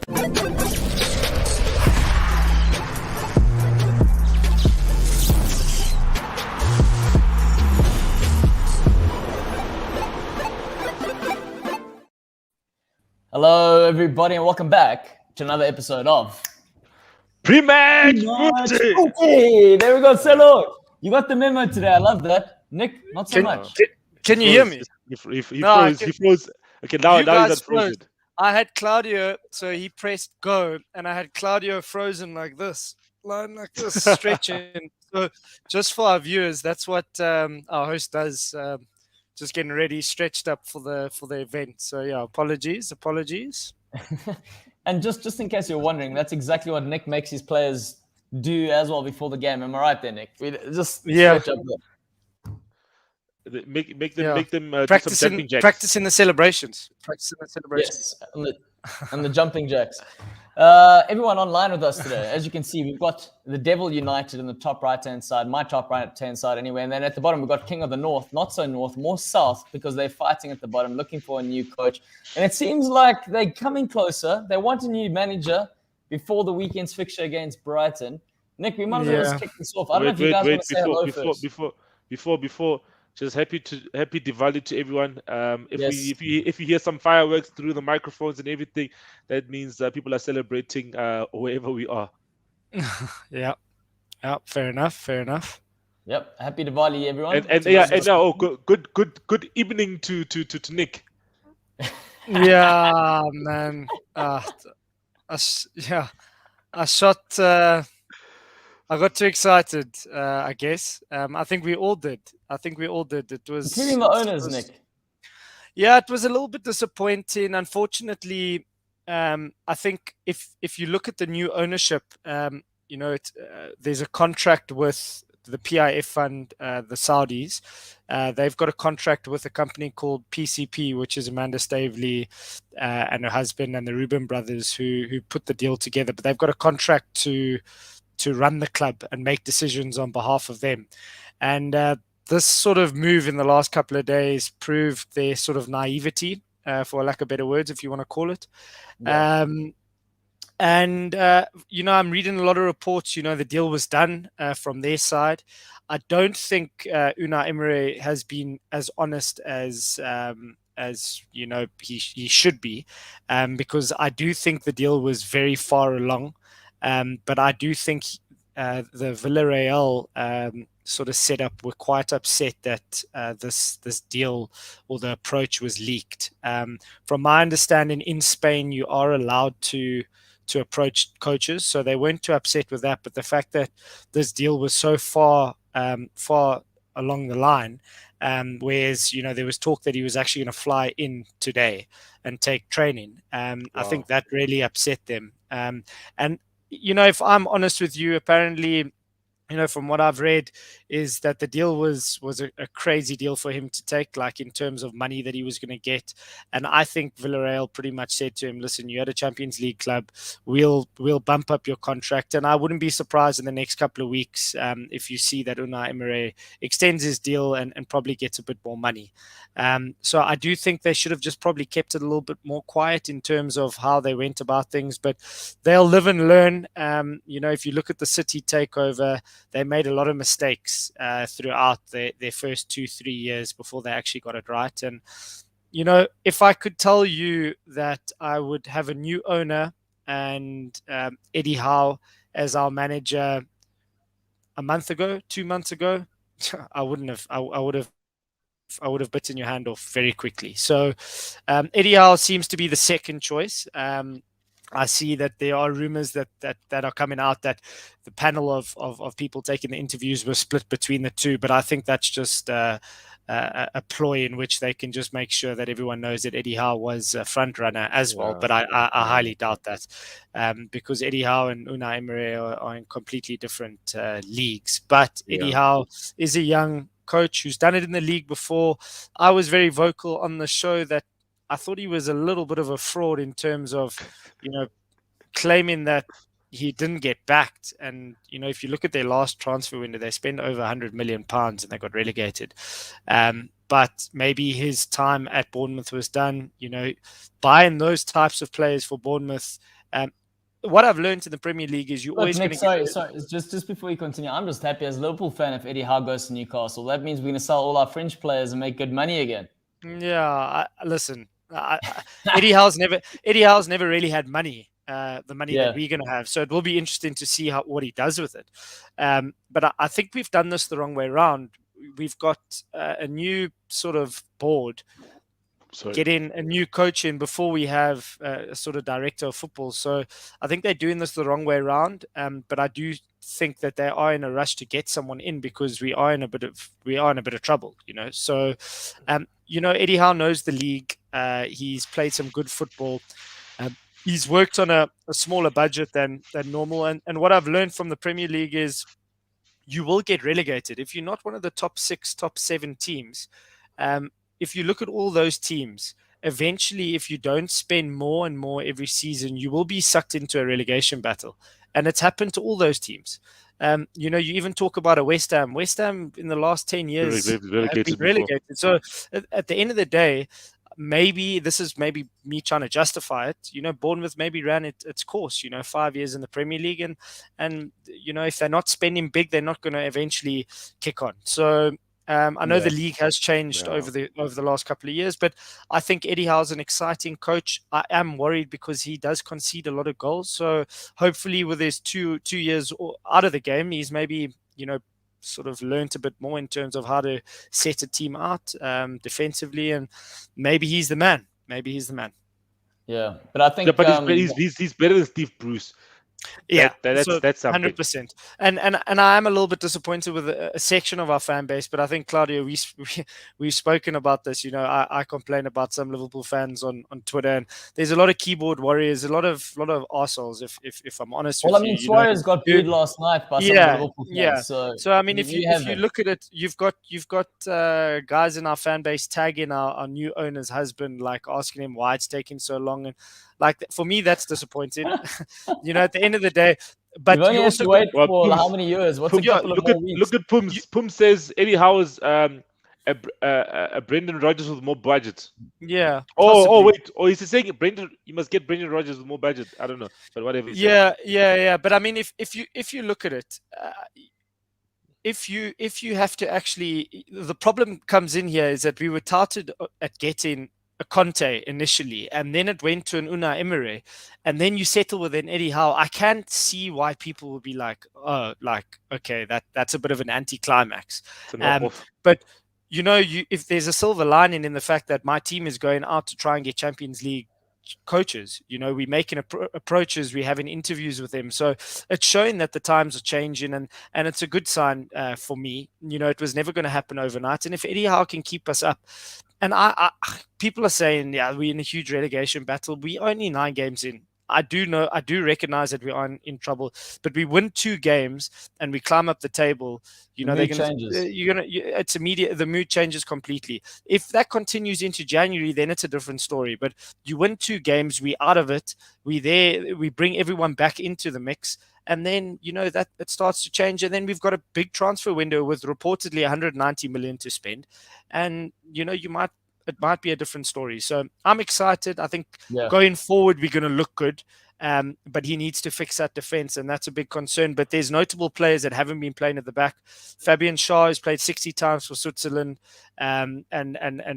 Hello, everybody, and welcome back to another episode of PrematchMuti. Hey, there we go, Selo. You got the memo today. I love that. Nick, not so much. Can you hear me? He froze. Okay, now he's unfrozen. I had Claudio, so he pressed go, and I had Claudio frozen like this, stretching. So just for our viewers, that's what our host does. Just getting ready, stretched up for the event. So yeah, apologies. And just in case you're wondering, that's exactly what Nick makes his players do as well before the game. Am I right there, Nick? Stretch up there. Make them practicing, do some jumping jacks. Practicing the celebrations. Yes, and the jumping jacks. Everyone online with us today. As you can see, we've got the Devil United in the top right-hand side, my top right-hand side anyway. And then at the bottom, we've got King of the North, not so north, more south, because they're fighting at the bottom, looking for a new coach. And it seems like they're coming closer. They want a new manager before the weekend's fixture against Brighton. Nick, we might as well just kick this off. I don't know if you guys want to say hello first. Before. Just happy Diwali to everyone. If you hear some fireworks through the microphones and everything, that means people are celebrating wherever we are. Yeah, fair enough. Yep, happy Diwali, everyone. Good evening to Nick. Yeah, man. I got too excited, I guess. I think we all did. It was including the owners, Nick. Yeah, it was a little bit disappointing. Unfortunately, I think if you look at the new ownership, there's a contract with the PIF fund, the Saudis. They've got a contract with a company called PCP, which is Amanda Stavely and her husband and the Rubin brothers who put the deal together. But they've got a contract to run the club and make decisions on behalf of them. And this sort of move in the last couple of days proved their sort of naivety, for lack of better words, if you want to call it. Yeah. I'm reading a lot of reports, the deal was done from their side. I don't think Unai Emery has been as honest as he should be, because I do think the deal was very far along. But I do think the Villarreal sort of setup were quite upset that this deal or the approach was leaked. From my understanding, in Spain, you are allowed to approach coaches, so they weren't too upset with that. But the fact that this deal was so far along the line, whereas there was talk that he was actually going to fly in today and take training. Wow. I think that really upset them. And if I'm honest with you, apparently, from what I've read, is that the deal was a crazy deal for him to take, like in terms of money that he was going to get. And I think Villarreal pretty much said to him, listen, you're at a Champions League club, we'll bump up your contract. And I wouldn't be surprised in the next couple of weeks if you see that Unai Emery extends his deal and probably gets a bit more money. So I do think they should have just probably kept it a little bit more quiet in terms of how they went about things, but they'll live and learn. If you look at the City takeover, they made a lot of mistakes throughout their first 2-3 years before they actually got it right. And, if I could tell you that I would have a new owner and Eddie Howe as our manager a month ago, 2 months ago, I wouldn't have. I would have bitten your hand off very quickly. So Eddie Howe seems to be the second choice. I see that there are rumors that are coming out that the panel of people taking the interviews were split between the two, but I think that's just a ploy in which they can just make sure that everyone knows that Eddie Howe was a front runner as well. But I highly doubt that, because Eddie Howe and Unai Emery are in completely different leagues. But Eddie Howe is a young coach who's done it in the league before. I was very vocal on the show that I thought he was a little bit of a fraud in terms of, claiming that he didn't get backed. And, if you look at their last transfer window, they spent over £100 million and they got relegated. But maybe his time at Bournemouth was done. Buying those types of players for Bournemouth What I've learned in the Premier League is you're always going to Sorry. Just before you continue, I'm just happy as a Liverpool fan if Eddie Howe goes to Newcastle. That means we're going to sell all our French players and make good money again. Yeah, listen, Eddie Howe's never really had money, the money that we're going to have. So it will be interesting to see what he does with it. But I think we've done this the wrong way around. We've got a new sort of board. Get in a new coach in before we have a sort of director of football. So I think they're doing this the wrong way around. But I do think that they are in a rush to get someone in because we are in a bit of trouble, you know. So, Eddie Howe knows the league. He's played some good football. He's worked on a smaller budget than normal. And what I've learned from the Premier League is you will get relegated if you're not one of the top 6, top 7 teams. If you look at all those teams, eventually, if you don't spend more and more every season, you will be sucked into a relegation battle. And it's happened to all those teams. You even talk about a West Ham. West Ham in the last 10 years have been relegated. So at the end of the day, maybe this is me trying to justify it. Bournemouth maybe ran its course, 5 years in the Premier League. And if they're not spending big, they're not going to eventually kick on. So I know the league has changed over the last couple of years, but I think Eddie Howe's an exciting coach. I am worried because he does concede a lot of goals. So hopefully with his two years out of the game, he's maybe, sort of learned a bit more in terms of how to set a team out defensively, and maybe he's the man. Yeah, but I think but he's better than Steve Bruce. Yeah, that's something. 100%. And I am a little bit disappointed with a section of our fan base, but I think, Claudio, we've spoken about this. I complain about some Liverpool fans on Twitter, and there's a lot of keyboard warriors, a lot of arseholes. If I'm honest with you, Suarez got booed last night by some of the Liverpool fans. So I mean, if you look at it, you've got guys in our fan base tagging our new owner's husband, like asking him why it's taking so long, and like for me, that's disappointing. At the end of the day, but you also have to wait for how many years? What's a couple of more weeks? Look at Pums. Pums says Eddie Howe is a Brendan Rodgers with more budget. Yeah. Wait. He's saying Brendan. You must get Brendan Rodgers with more budget. I don't know, but whatever. Yeah. But I mean, if you look at it, if you have to actually, the problem comes in here is that we were touted at getting a Conte initially, and then it went to an Unai Emery, and then you settle with an Eddie Howe. I can't see why people would be like, okay, that's a bit of an anticlimax. But if there's a silver lining in the fact that my team is going out to try and get Champions League coaches, we're making approaches, we're having interviews with them, so it's showing that the times are changing, and it's a good sign for me. It was never going to happen overnight, and if Eddie Howe can keep us up, and people are saying, we're in a huge relegation battle. We're only 9 games in. I do recognize that we are in trouble, but we win 2 games and we climb up the table. It's immediate. The mood changes completely. If that continues into January, then it's a different story. But you win 2 games, we out of it. We there. We bring everyone back into the mix. And then, that it starts to change. And then we've got a big transfer window with reportedly 190 million to spend. And, it might be a different story. So I'm excited. I think going forward, we're going to look good. But he needs to fix that defense, and that's a big concern. But there's notable players that haven't been playing at the back. Fabian Schär has played 60 times for Switzerland, and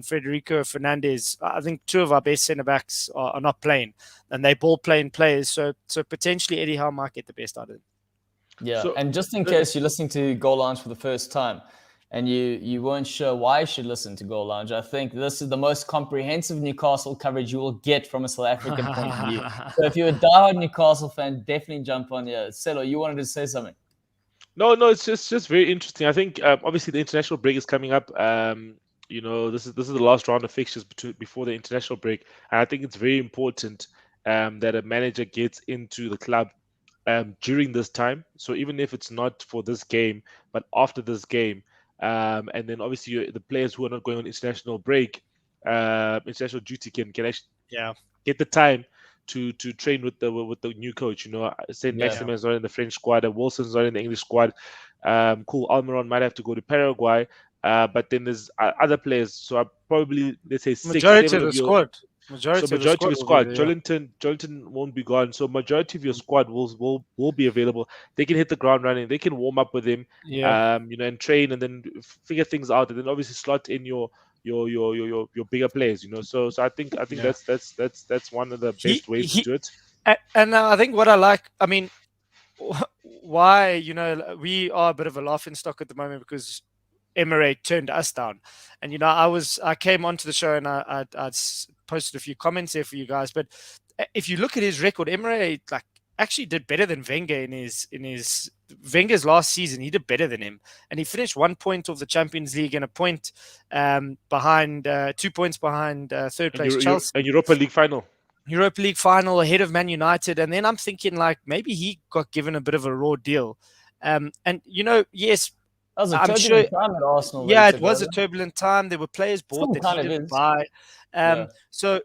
Federico Fernandez. I think 2 of our best centre-backs are not playing, and they're ball-playing players. So potentially Eddie Howe might get the best out of it. Yeah, and just in case you're listening to Goal Lounge for the first time, and you weren't sure why you should listen to Goal Lounge, I think this is the most comprehensive Newcastle coverage you will get from a South African point of view. So if you're a diehard Newcastle fan, definitely jump on here. Celo, you wanted to say something? No, it's just very interesting. I think obviously the international break is coming up. This is the last round of fixtures before the international break, and I think it's very important that a manager gets into the club during this time. So even if it's not for this game, but after this game. And then obviously the players who are not going on international break, international duty can actually get the time to train with the new coach. Saint Maximin's not in the French squad, and Wilson's not in the English squad. Cool, Almiron might have to go to Paraguay, but then there's other players. So I probably, let's say, 6, majority 7 of the squad. Majority So of the majority of your squad will squad, be there, Jolinton won't be gone. So majority of your squad will be available. They can hit the ground running. They can warm up with him, yeah. and train, and then figure things out, and then obviously slot in your bigger players. So I think Yeah. that's one of the He best ways to he do it. and I think what I like, I mean, why we are a bit of a laughing stock at the moment because Emery turned us down, and I came onto the show and I posted a few comments there for you guys, but if you look at his record, Emery like actually did better than Wenger in his Wenger's last season. He did better than him, and he finished 1 point of the Champions League and a point behind 2 points behind third And place Chelsea. Europa League final. Europa League final ahead of Man United, and then I'm thinking like maybe he got given a bit of a raw deal, and yes, That was a I'm turbulent sure. time at Arsenal. That he Yeah, it took was a over. turbulent time. There were players bought Still that he kind of didn't is. buy. Yeah. So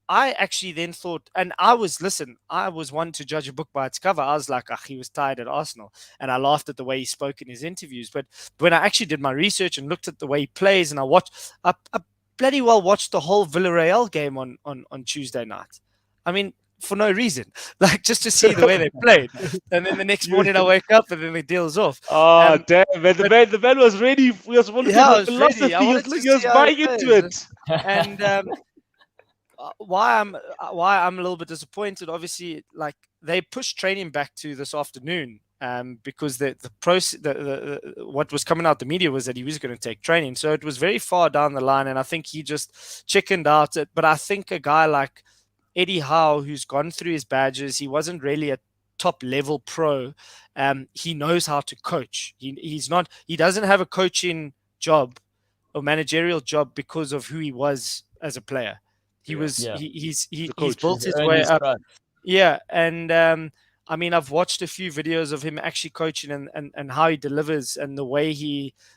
I actually then thought, and I was one to judge a book by its cover. I was like, he was tired at Arsenal, and I laughed at the way he spoke in his interviews. But when I actually did my research and looked at the way he plays, and I bloody well watched the whole Villarreal game on Tuesday night. I mean, for no reason, like just to see the way they played. And then the next morning I wake up and then the deal's off. Oh damn, man! The man was ready. He was looking Yeah, I for was philosophy. ready. I wanted to He was see how buying he into plays. it. And why I'm a little bit disappointed. Obviously, like they pushed training back to this afternoon. Because the process, what was coming out the media was that he was going to take training, so it was very far down the line, and I think he just chickened out. But I think a guy like Eddie Howe, who's gone through his badges, he wasn't really a top level pro. He knows how to coach. He doesn't have a coaching job or managerial job because of who he was as a player. He's built his way up. Yeah, and I mean, I've watched a few videos of him actually coaching and how he delivers and the way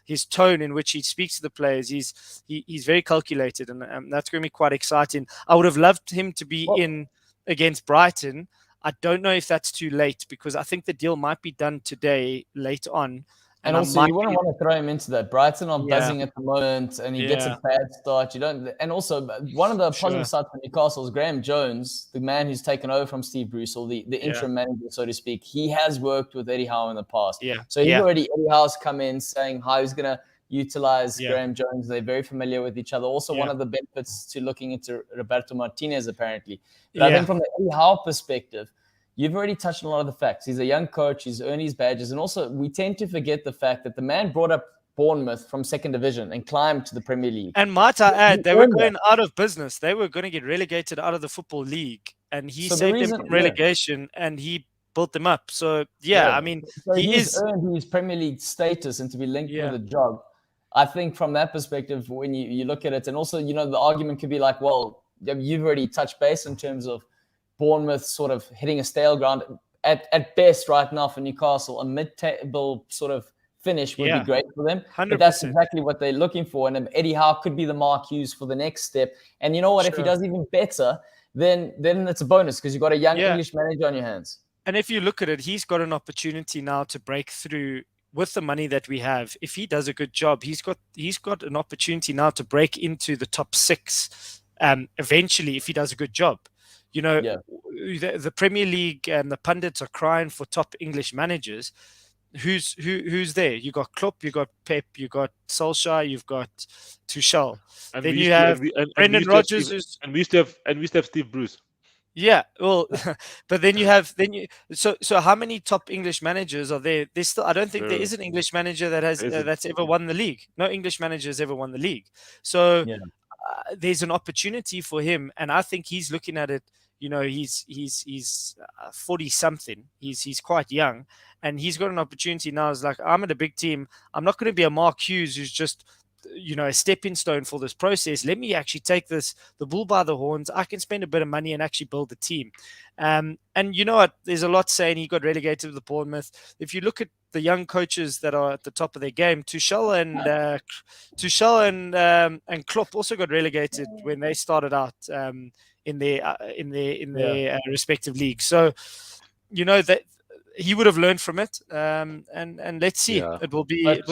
his tone in which he speaks to the players. He's very calculated, and that's going to be quite exciting. I would have loved him to be in against Brighton. I don't know if that's too late because I think the deal might be done today, late on. And also, you wouldn't want to throw him into that. Brighton are buzzing at the moment, and he gets a bad start. You don't. And also, one of the positive sides for Newcastle is Graham Jones, the man who's taken over from Steve Bruce, or the interim manager, so to speak. He has worked with Eddie Howe in the past. So Eddie Howe's come in saying how he's going to utilize Graham Jones. They're very familiar with each other. Also, one of the benefits to looking into Roberto Martinez, apparently. But I think from the Eddie Howe perspective, you've already touched on a lot of the facts. He's a young coach. He's earned his badges. And also, we tend to forget the fact that the man brought up Bournemouth from second division and climbed to the Premier League. And might I add, they were going out of business. They were going to get relegated out of the Football League. And he saved them from relegation and he built them up. So, I mean, he's earned his Premier League status and to be linked with a job. I think from that perspective, when you look at it, and also, the argument could be like, well, you've already touched base in terms of Bournemouth sort of hitting a stale ground at best right now for Newcastle. A mid-table sort of finish would be great for them. 100%. But that's exactly what they're looking for. And Eddie Howe could be the Mark Hughes for the next step. And you know what? If he does even better, then it's a bonus because you've got a young English manager on your hands. And if you look at it, he's got an opportunity now to break through with the money that we have. If he does a good job, he's got an opportunity now to break into the top 6 eventually if he does a good job. The Premier League and the pundits are crying for top English managers. Who's there? You got Klopp, you got Pep, you got Solskjaer, you've got Tuchel. And then you have Brendan Rodgers, and we used to have Steve Bruce. Yeah, well, but then so how many top English managers are there? There's still, I don't think there is an English manager that has that's ever won the league. No English manager has ever won the league. So there's an opportunity for him, and I think he's looking at it. He's 40 something. He's quite young, and he's got an opportunity now. It's like, I'm at a big team. I'm not going to be a Mark Hughes who's just a stepping stone for this process. Let me actually take the bull by the horns. I can spend a bit of money and actually build a team. And you know what? There's a lot saying he got relegated to the Bournemouth. If you look at the young coaches that are at the top of their game, Tuchel and Klopp also got relegated when they started out in their respective leagues. So that he would have learned from it. And let's see. Yeah. It will be. But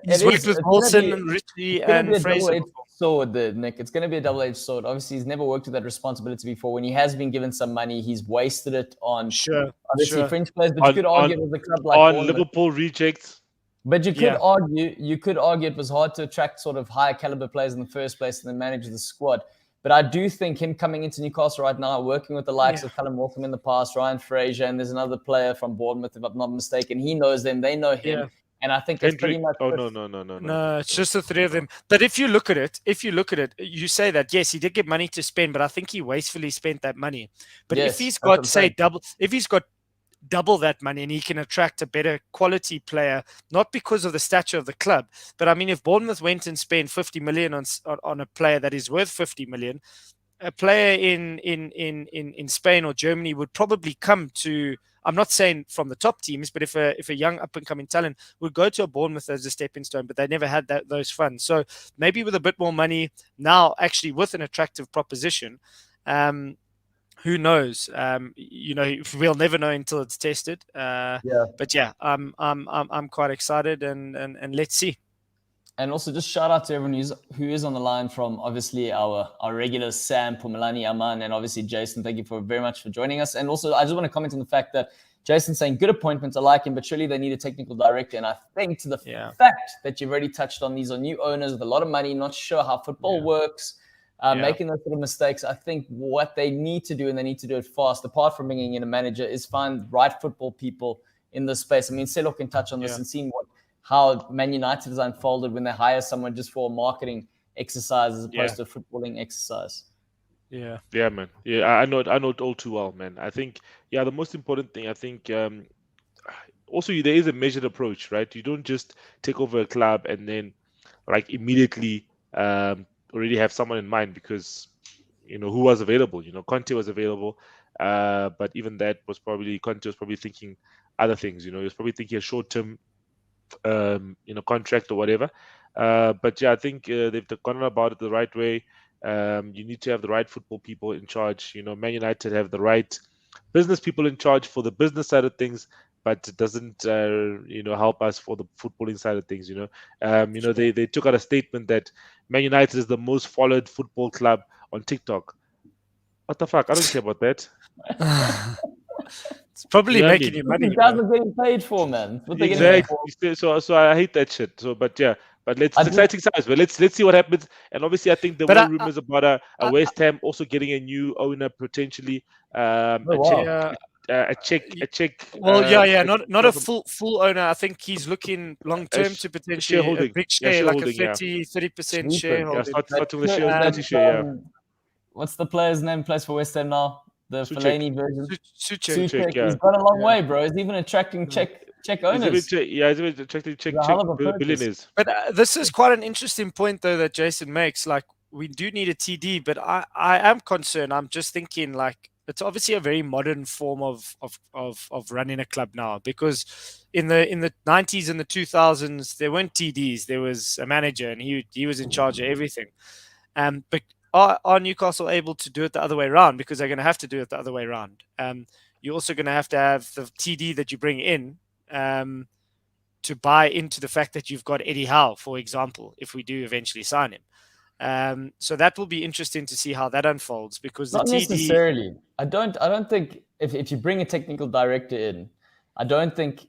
He's it worked is. with It's Wilson and Richie gonna be and a Fraser double-edged before. sword, Nick. It's going to be a double-edged sword. Obviously, he's never worked with that responsibility before. When he has been given some money, he's wasted it on obviously French players. But you could argue it was a club like on Bournemouth. Liverpool rejects. But you could argue it was hard to attract sort of higher caliber players in the first place and then manage the squad. But I do think him coming into Newcastle right now, working with the likes of Callum Waltham in the past, Ryan Fraser, and there's another player from Bournemouth, if I'm not mistaken. He knows them, they know him. Yeah. And I think it's pretty much. Oh, no. No, it's just the three of them. But if you look at it, you say that, yes, he did get money to spend, but I think he wastefully spent that money. But Yes, if he's that's what I'm got, saying. if he's got double that money and he can attract a better quality player, not because of the stature of the club, but I mean, if Bournemouth went and spent 50 million on a player that is worth 50 million, a player in Spain or Germany would probably come to, I'm not saying from the top teams, but if a young up and coming talent would go to a Bournemouth as a stepping stone, but they never had those funds. So maybe with a bit more money now, actually with an attractive proposition, who knows? We'll never know until it's tested. But yeah, I'm quite excited, and let's see. And also just shout out to everyone who is on the line, from obviously our regulars, Sam, Pumalani, Aman, and obviously Jason. Thank you very much for joining us. And also I just want to comment on the fact that Jason's saying good appointments, I like him, but surely they need a technical director. And I think to the fact that you've already touched on, these are new owners with a lot of money, not sure how football works, making those sort of mistakes. I think what they need to do, and they need to do it fast, apart from bringing in a manager, is find right football people in this space. I mean, Selo can touch on this and see how Man United has unfolded when they hire someone just for a marketing exercise as opposed to a footballing exercise. Yeah, man. Yeah, I know it all too well, man. I think, the most important thing, I think, also there is a measured approach, right? You don't just take over a club and then like immediately already have someone in mind, because who was available. Conte was available, but even that was probably, Conte was probably thinking other things. He was probably thinking a short-term contract or whatever. But I think they've gone about it the right way. You need to have the right football people in charge. Man United have the right business people in charge for the business side of things, but it doesn't help us for the footballing side of things. They took out a statement that Man United is the most followed football club on TikTok. What the fuck? I don't care about that. It's probably making you money. You guys are getting paid for, man. What they exactly. So I hate that shit. So, but it's exciting times. But let's see what happens. And obviously, I think there were rumors about a West Ham also getting a new owner potentially. A Czech. Well, not a full owner. I think he's looking long term to potentially a big share, like a 30% shareholding. Starting with the share. What's the player's name? Plays for West Ham now. The Fellaini version. Suchek. He's gone a long way, bro. He's even attracting Czech owners. He's even attracting Czech billionaires. But this is quite an interesting point, though, that Jason makes. Like, we do need a TD, but I am concerned. I'm just thinking, like, it's obviously a very modern form of running a club now, because in the 90s and the 2000s there weren't TDs. There was a manager, and he was in charge of everything. But are Newcastle able to do it the other way around? Because they're going to have to do it the other way around. You're also going to have the TD that you bring in to buy into the fact that you've got Eddie Howe, for example, if we do eventually sign him. So that will be interesting to see how that unfolds, because not necessarily. I don't think if you bring a technical director in, I don't think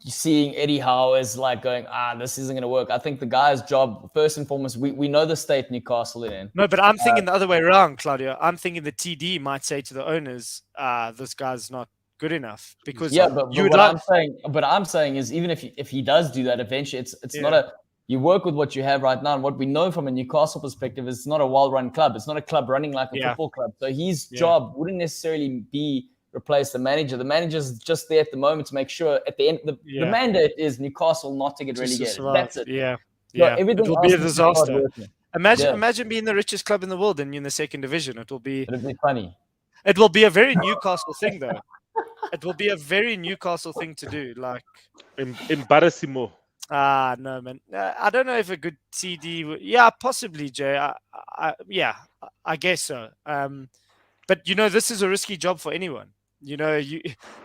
seeing Eddie Howe is like going, this isn't going to work. I think the guy's job, first and foremost, we know the state Newcastle in. No, but I'm thinking the other way around, Claudio. I'm thinking the TD might say to the owners, this guy's not good enough, because but I'm saying is, even if he does do that eventually, it's not you work with what you have right now. And what we know from a Newcastle perspective is it's not a well-run club. It's not a club running like a football club. So his job wouldn't necessarily be replace the manager. The manager's just there at the moment to make sure at the end the mandate is Newcastle not to get relegated. That's it. It will be a disaster. Imagine being the richest club in the world and you're in the second division. It'll be funny. It will be a very Newcastle thing, though. It will be a very Newcastle thing to do. Like embarrassimo. No, man. I don't know if a good TD would... possibly, Jay. I guess so. But, this is a risky job for anyone.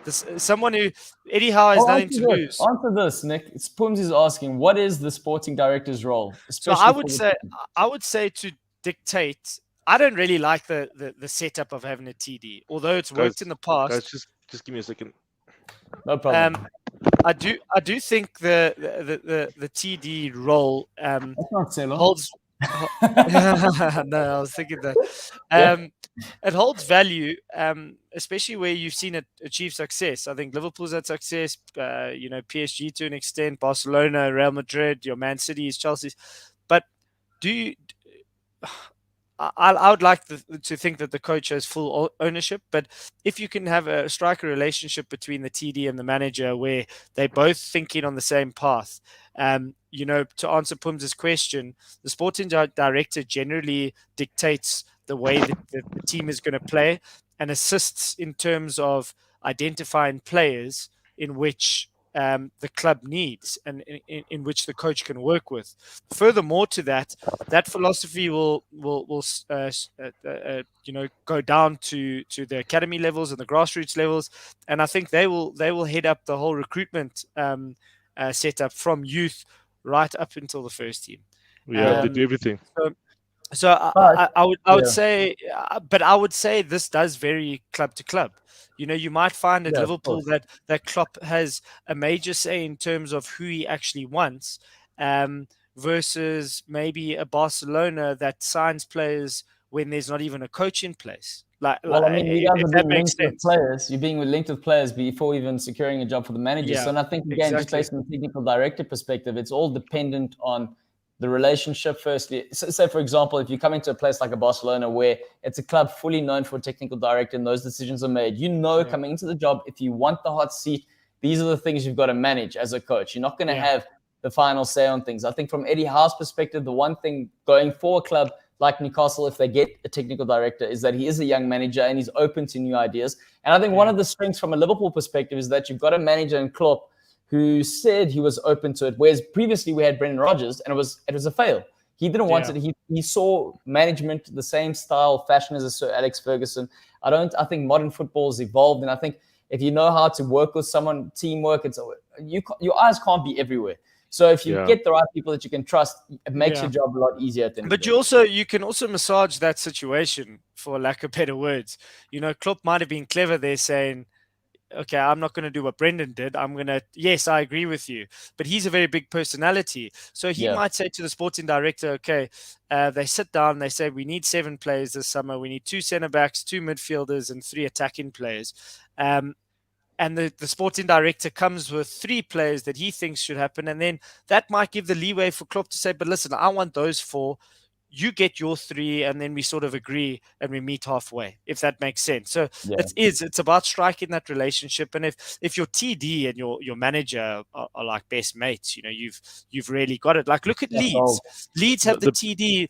Someone who Eddie Howe has nothing to lose. Answer this, Nick. Spums is asking, what is the sporting director's role? So I would say to dictate. I don't really like the setup of having a TD, although it's worked in the past. Guys, just give me a second. No problem. I do think the TD role That's not Selo. holds. No, I was thinking that. It holds value, especially where you've seen it achieve success. I think Liverpool's had success, PSG to an extent, Barcelona, Real Madrid, your Man City's, Chelsea's. But I would like to think that the coach has full ownership, but if you can have a striker relationship between the TD and the manager where they're both thinking on the same path, to answer Pum's question, the sporting director generally dictates the way that the team is going to play and assists in terms of identifying players in which the club needs and in which the coach can work with. Furthermore to that philosophy will go down to the academy levels and the grassroots levels, and I think they will head up the whole recruitment setup from youth right up until the first team. Yeah, they do everything. So I would say, but I would say this does vary club to club. You might find at Liverpool that Klopp has a major say in terms of who he actually wants, versus maybe a Barcelona that signs players when there's not even a coach in place. You guys are being linked with players. You're being linked with players before even securing a job for the manager. Yeah, so, and I think again, just based on the technical director perspective, it's all dependent on the relationship. Firstly, so say for example, if you come into a place like a Barcelona where it's a club fully known for a technical director and those decisions are made, coming into the job, if you want the hot seat, these are the things you've got to manage as a coach. You're not going to have the final say on things. I think from Eddie Howe's perspective, the one thing going for a club like Newcastle, if they get a technical director, is that he is a young manager and he's open to new ideas. And I think one of the strengths from a Liverpool perspective is that you've got a manager in Klopp who said he was open to it, whereas previously we had Brendan Rodgers and it was a fail. He didn't want it. He saw management the same style, fashion as a Sir Alex Ferguson. I think modern football has evolved, and I think if you know how to work with someone, teamwork, your eyes can't be everywhere. So if you get the right people that you can trust, it makes your job a lot easier at the end. But you can also massage that situation, for lack of better words. Klopp might have been clever there, saying, okay, I'm not going to do what Brendan did. Yes, I agree with you. But he's a very big personality. So he might say to the sporting director, okay, they sit down, they say, we need 7 players this summer. We need 2 centre-backs, 2 midfielders, and 3 attacking players. And the sporting director comes with 3 players that he thinks should happen. And then that might give the leeway for Klopp to say, but listen, I want those 4. You get your 3, and then we sort of agree and we meet halfway, if that makes sense. So it's about striking that relationship. And if your TD and your manager are like best mates, you've really got it. Like look at Leeds. Leeds have the TD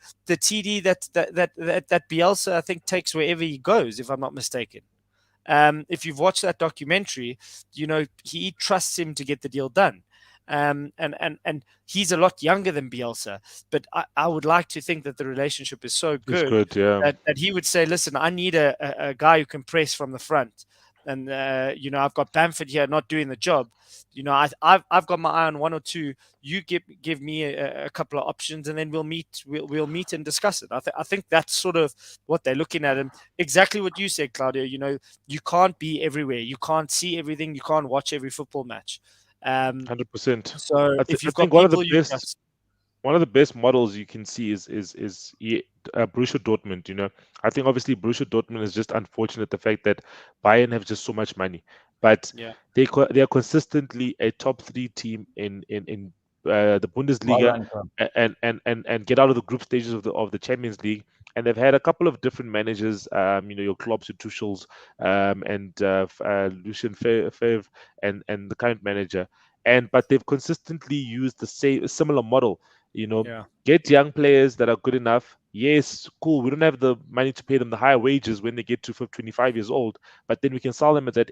that Bielsa, I think, takes wherever he goes, if I'm not mistaken. If you've watched that documentary, he trusts him to get the deal done. And he's a lot younger than Bielsa, but I would like to think that the relationship is so good, that he would say, listen, I need a guy who can press from the front. And, I've got Bamford here not doing the job. I've got my eye on 1 or 2. You give me a couple of options, and then we'll meet and discuss it. I think that's sort of what they're looking at. And exactly what you said, Claudio, you can't be everywhere. You can't see everything. You can't watch every football match. 100%. So if you've got one of the best models you can see is Borussia Dortmund. I think obviously Borussia Dortmund is just unfortunate the fact that Bayern have just so much money, but they are consistently a top 3 team in the Bundesliga and get out of the group stages of the Champions League. And they've had a couple of different managers, your Klopps, your Tuchels, and Lucien Favre, and the current manager. But they've consistently used the similar model. Get young players that are good enough. Yes, cool. We don't have the money to pay them the higher wages when they get to 25 years old, but then we can sell them at that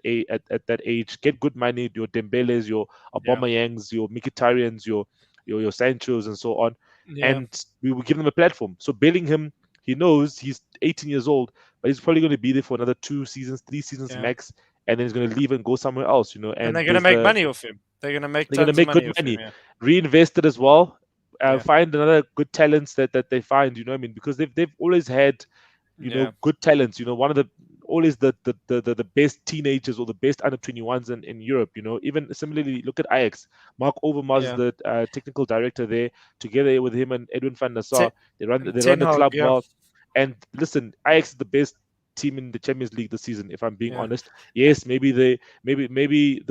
age. Get good money. Your Dembeles, your Aubameyangs, your Mkhitaryan's, your Sanchos, and so on. And we will give them a platform. So Bellingham, he knows he's 18 years old, but he's probably going to be there for another 2 seasons, 3 seasons max. and then he's going to leave and go somewhere else, you know. And And they're going to make money off him. They're going to make they're going to tons of make money good off money, him. Yeah. reinvest it as well. Yeah. Find another good talents that they find, you know what I mean? Because they've always had, you know, good talents. You know, one of the always the best teenagers or the best under 21s in Europe. You know, even similarly, look at Ajax. Mark Overmars is the technical director there. Together with him and Edwin van der Sar, they run the club well. And listen, Ajax is the best team in the Champions League this season. If I'm being honest, yes, maybe their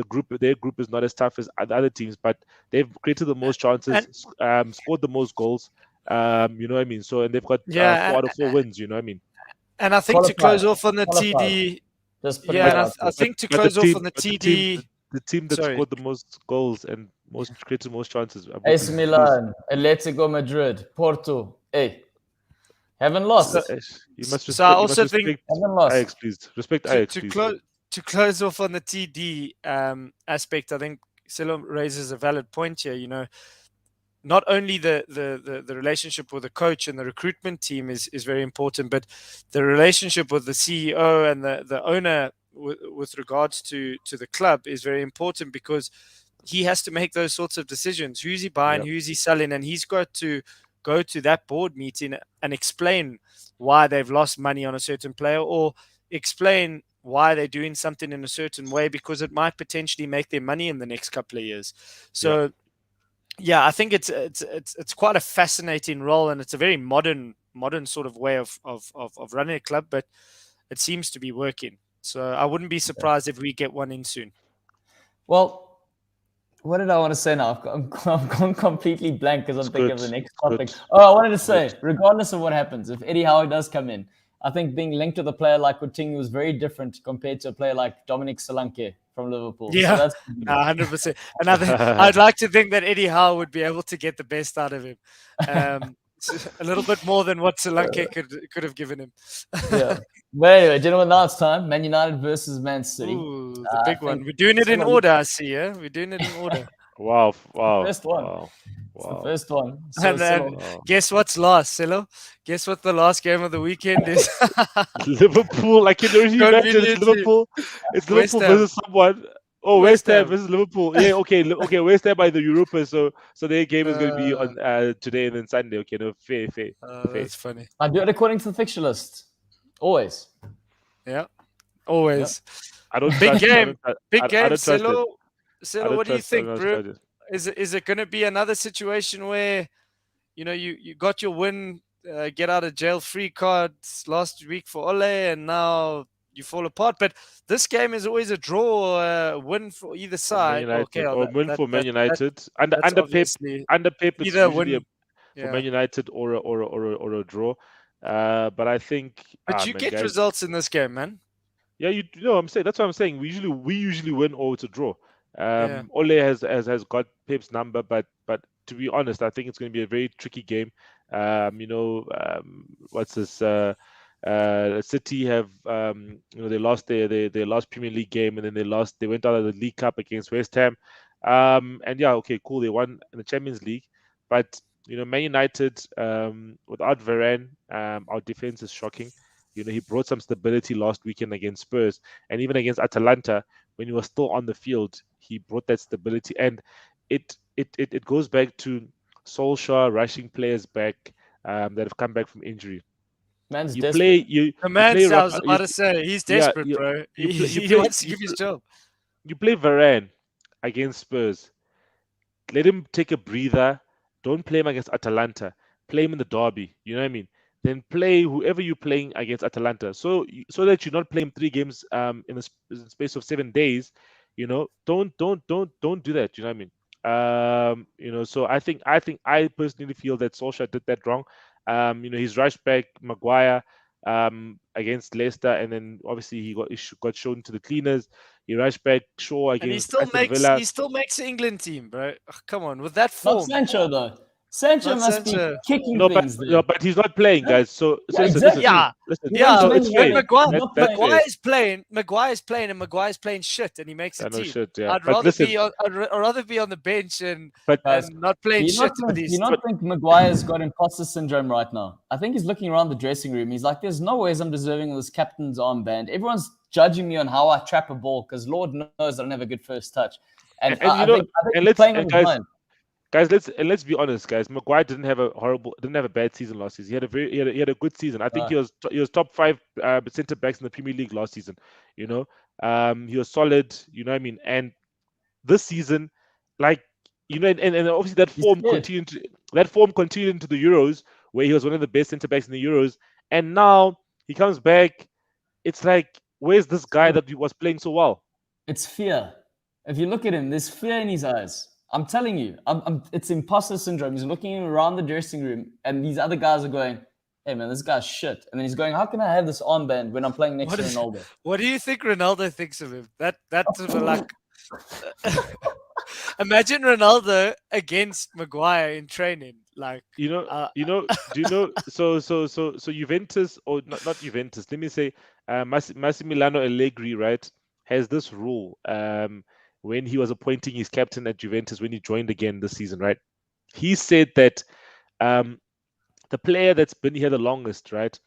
group is not as tough as the other teams, but they've created the most chances, scored the most goals. You know what I mean? So, and they've got 4 out of 4 wins. You know what I mean? And I think to close off on the TD, I think to close off on the TD, the team that scored the most goals and created most chances. AC Milan, Atletico Madrid, Porto. Hey, haven't lost. You must respect. So I also think Ajax, please respect Ajax, please. To close off on the TD aspect, I think Silo raises a valid point here. You know, not only the relationship with the coach and the recruitment team is very important, but the relationship with the CEO and the owner with regards to the club is very important, because he has to make those sorts of decisions. Who's he buying? Who's he selling? And he's got to go to that board meeting and explain why they've lost money on a certain player, or explain why they're doing something in a certain way, because it might potentially make them money in the next couple of years. So I think it's quite a fascinating role, and it's a very modern sort of way of running a club, but it seems to be working. So I wouldn't be surprised if we get one in soon. Well, what did I want to say now? I'm gone completely blank because I'm thinking of the next topic. I wanted to say, regardless of what happens, if Eddie Howe does come in, I think being linked with a player like Coutinho is very different compared to a player like Dominic Solanke from Liverpool. Yeah, so 100%. And I'd like to think that Eddie Howe would be able to get the best out of him. A little bit more than what Solanke could have given him. Yeah. But anyway, gentlemen, now it's time. Man United versus Man City. Ooh, the big one. We're doing it in order, I see, yeah? We're doing it in order. Wow. First one. Wow. It's the first one. So, guess what's last, Silo? Guess what the last game of the weekend is? Liverpool. I can already imagine it's Liverpool. It's Liverpool versus someone. Oh, West Ham versus Liverpool. Yeah, okay. West Ham by the Europa, so their game is going to be on today and then Sunday. Okay, no, fair. That's funny. I do it according to the fixture list. Always. Yeah, always. Yep. I don't big trust, game. I don't, big game. Silo, what do you think, bro? Is it going to be another situation where, you know, you got your win, get out of jail free cards last week for Ole, and now you fall apart? But this game is always a draw, a win for either side. Or win for Man United. Under Pep, it's usually for Man United or a draw. But I think. But you get results in this game, man. Yeah, you know. I'm saying that's what I'm saying. We usually win or it's a draw. Ole has got Pep's number, but to be honest, I think it's going to be a very tricky game. What's this? City have they lost their last Premier League game, and then they went out of the League Cup against West Ham. And yeah, okay, cool. They won in the Champions League, but Man United without Varane, our defense is shocking. He brought some stability last weekend against Spurs, and even against Atalanta when he was still on the field, he brought that stability. And it goes back to Solskjaer rushing players back that have come back from injury. Man's desperate. I was about to say, he's desperate, bro. He wants to give his job. You play Varane against Spurs. Let him take a breather. Don't play him against Atalanta. Play him in the derby. You know what I mean? Then play whoever you're playing against Atalanta, so that you're not playing 3 games in the space of 7 days. Don't do that. You know what I mean? So I personally feel that Solskjaer did that wrong. He's rushed back Maguire against Leicester, and then obviously he got shown to the cleaners. He rushed back Shaw against Aston Villa. He still makes the England team, bro. Oh, come on, with that form. Not Sancho though. Sancho Not must Sancho. be kicking No, but things there. no, but he's not playing, guys. So Yeah, listen, exactly. Yeah, listen. You yeah. don't No, it's blame fair. him. Maguire, He's not playing. Maguire's playing, and Maguire's playing shit, and he makes I the know team. shit, yeah. I'd But rather listen, be on. I'd rather be on the bench but Guys, and not do playing you shit. not think, do you not think Maguire's got imposter syndrome right now? I think he's looking around the dressing room. He's like, there's no ways I'm deserving of this captain's armband. Everyone's judging me on how I trap a ball because Lord knows I don't have a good first touch. And and I think and he's playing on and his mind. guys, let's be honest, guys. Maguire didn't have a bad season last season. He had a good season. I think he was top 5 centre backs in the Premier League last season. You know, he was solid. You know what I mean? And this season, like and obviously He's scared. that form continued into the Euros, where he was one of the best centre backs in the Euros, and now he comes back. It's like, where's this guy that was playing so well? It's fear. If you look at him, there's fear in his eyes. I'm telling you, it's imposter syndrome. He's looking around the dressing room, and these other guys are going, hey, man, this guy's shit. And then he's going, how can I have this armband when I'm playing next to Ronaldo? What do you think Ronaldo thinks of him? That's like... Imagine Ronaldo against Maguire in training. Like, do you know? So Juventus, or not Juventus. Let me say, Massimiliano Allegri, right, has this rule. When he was appointing his captain at Juventus, when he joined again this season, right, he said that the player that's been here the longest, right,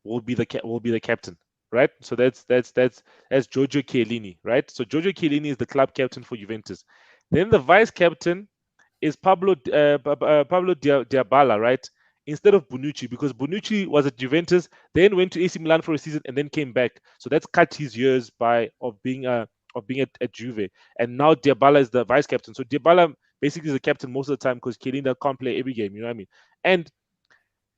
will be the captain, right? So that's Giorgio Chiellini, right? So Giorgio Chiellini is the club captain for Juventus. Then the vice captain is Pablo Dybala, right? Instead of Bonucci, because Bonucci was at Juventus, then went to AC Milan for a season and then came back. So that's cut his years of being at Juve. And now Dybala is the vice captain. So Dybala basically is the captain most of the time because Chiellini can't play every game. You know what I mean? And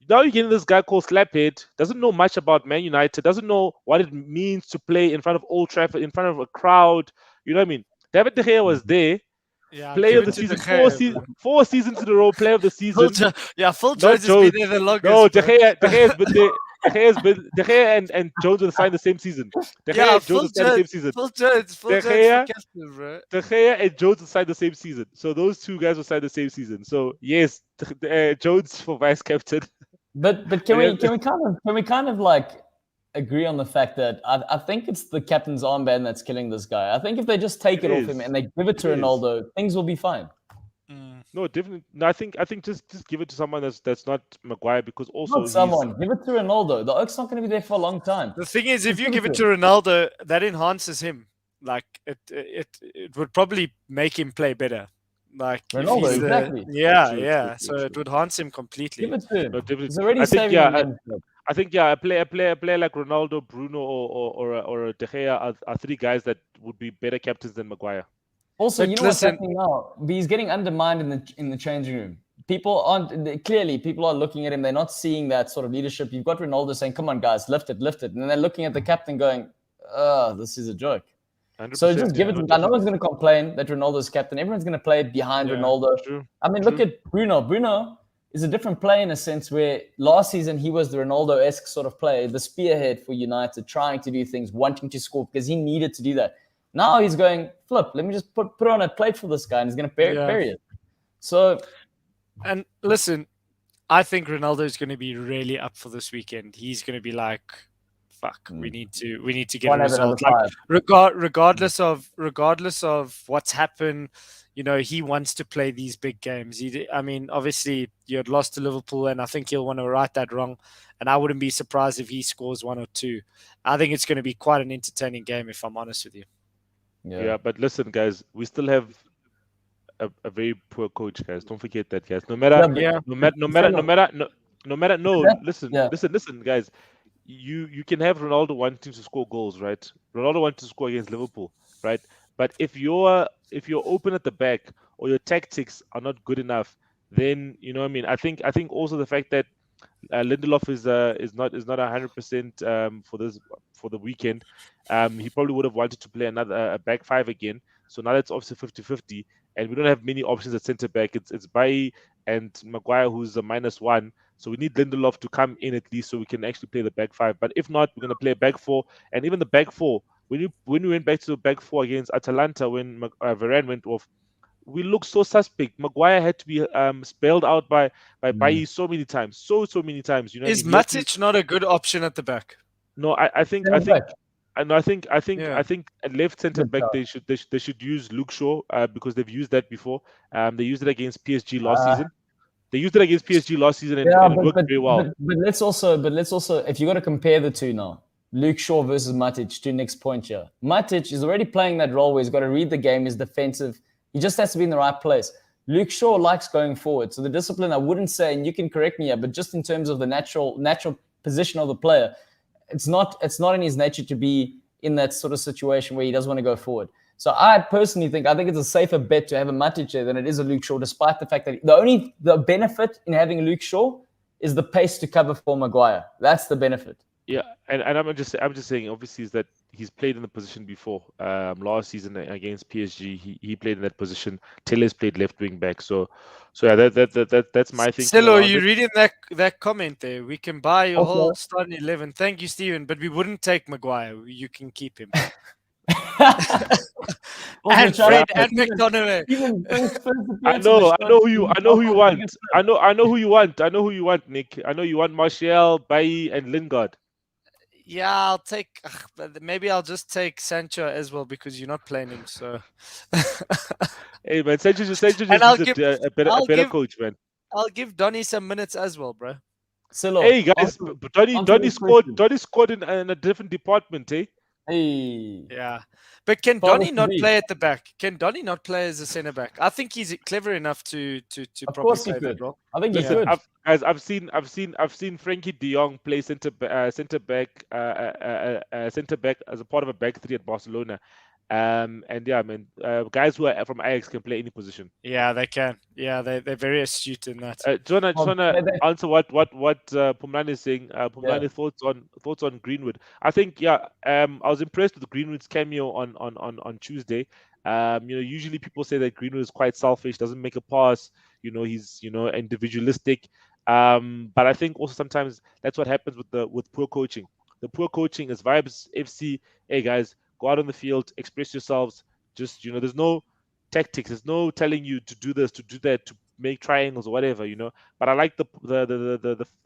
now you're getting this guy called Slaphead, doesn't know much about Man United, doesn't know what it means to play in front of Old Trafford, in front of a crowd. You know what I mean? David De Gea was there. yeah, Player of the season, 4 seasons in a row, player of the season. Phil Jones has been there the longest. No, De Gea has been there. De Gea and Jones were signed the same season. De Gea and Jones signed the same season. Phil Jones for captain, bro. De Gea and Jones signed the same season. So those two guys were signed the same season. So yes, Jones for vice captain. But can we kind of like agree on the fact that I think it's the captain's armband that's killing this guy. I think if they just take it off him and they give it to Ronaldo, things will be fine. No, definitely. No, I think just give it to someone that's not Maguire, because also give it to Ronaldo. The Oak's not going to be there for a long time. The thing is, if you give it to Ronaldo, that enhances him. Like it would probably make him play better. Like Ronaldo, exactly. Yeah. So it would enhance him completely. Give it to him. No, He's already saving him. I think a player like Ronaldo, Bruno, or De Gea are 3 guys that would be better captains than Maguire. Also, you know what's happening now? He's getting undermined in the changing room. People are looking at him. They're not seeing that sort of leadership. You've got Ronaldo saying, "Come on, guys, lift it," and then they're looking at the captain going, "Oh, this is a joke." So just give it to him. No one's going to complain that Ronaldo's captain. Everyone's going to play behind Ronaldo. True. I mean, look at Bruno. Bruno is a different player in a sense where last season he was the Ronaldo-esque sort of player, the spearhead for United, trying to do things, wanting to score because he needed to do that. Now he's going, flip, let me just put on a plate for this guy, and he's going to bury it. So, and listen, I think Ronaldo is going to be really up for this weekend. He's going to be like, fuck, we need to get a result. Like, regardless of what's happened, you know, he wants to play these big games. I mean, obviously you had lost to Liverpool, and I think he'll want to right that wrong. And I wouldn't be surprised if he scores 1 or 2. I think it's going to be quite an entertaining game, if I'm honest with you. Yeah, but listen, guys, we still have a very poor coach, guys. Don't forget that, guys. Listen, guys. You can have Ronaldo wanting to score goals, right? Ronaldo wanting to score against Liverpool, right? But if you're open at the back, or your tactics are not good enough, then you know what I mean. I think also the fact that Lindelof is not 100% for the weekend. He probably would have wanted to play a back 5 again. So now that's obviously 50-50, and we don't have many options at centre back. It's Bailly and Maguire, who's a -1. So we need Lindelof to come in at least so we can actually play the back 5. But if not, we're going to play a back 4. And even the back 4, when we went back to the back 4 against Atalanta, when Varane went off, we look so suspect. Maguire had to be spelled out by Bailly so many times, so many times. You know, Is what I mean, he had Matic not a good option at the back? no, I think Centre back. I think at left centre Good back job. they should use Luke Shaw because they've used that before. They used it against PSG last season. They used it against PSG last season and Yeah, it worked very well. but let's also if you got to compare the two now, Luke Shaw versus Matic to Nick's point here. Matic is already playing that role where he's got to read the game, he's defensive. He just has to be in the right place. Luke Shaw likes going forward. So the discipline, I wouldn't say, and you can correct me here, but just in terms of the natural position of the player, it's not in his nature to be in that sort of situation where he doesn't want to go forward. So I personally think it's a safer bet to have a Matic there than it is a Luke Shaw, despite the fact that the benefit in having a Luke Shaw is the pace to cover for Maguire. That's the benefit. Yeah, and I'm just saying, obviously, is that he's played in the position before. Last season against PSG, he played in that position. Telles played left wing back. So yeah, that's my thinking Silo, are around you it. reading that comment there? We can buy your whole starting 11. Thank you, Stephen, but we wouldn't take Maguire. You can keep him. And Fred and McDonough. I know who you want. I know who you want, Nick. I know you want Martial, Bailly, and Lingard. Yeah, I'll take. Maybe I'll just take Sancho as well because you're not playing him. So. Hey man, Sancho just needs a better coach, man. I'll give Donny some minutes as well, bro. Silo, hey guys, Donny scored in a different department, eh? Hey. Yeah. But can Donny not play at the back? Can Donny not play as a centre back? I think he's clever enough to probably play that role. I think he's good. I've seen Frankie De Jong play centre back as a part of a back three at Barcelona. And yeah, man, guys who are from Ajax can play any position. Yeah, they can. Yeah, they're very astute in that. Do you wanna answer what Pumlani is saying? Pumlani thoughts on Greenwood. I think I was impressed with Greenwood's cameo on Tuesday. Usually people say that Greenwood is quite selfish, doesn't make a pass. He's individualistic. But I think also sometimes that's what happens with poor coaching. The poor coaching is vibes FC. Hey guys, go out on the field, express yourselves. Just there's no tactics. There's no telling you to do this, to do that, to make triangles or whatever. But I like the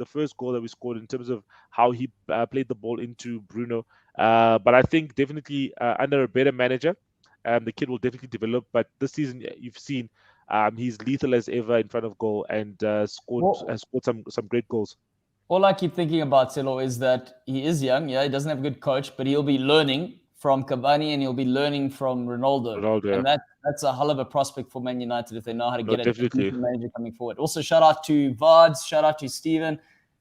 first goal that we scored in terms of how he played the ball into Bruno. But I think definitely under a better manager, the kid will definitely develop. But this season, you've seen he's lethal as ever in front of goal and has scored some great goals. All I keep thinking about Silo is that he is young. Yeah, he doesn't have a good coach, but he'll be learning from Cavani and he'll be learning from Ronaldo. And that's a hell of a prospect for Man United if they know how to get a decent manager coming forward. Also, shout out to Vards, shout out to Steven,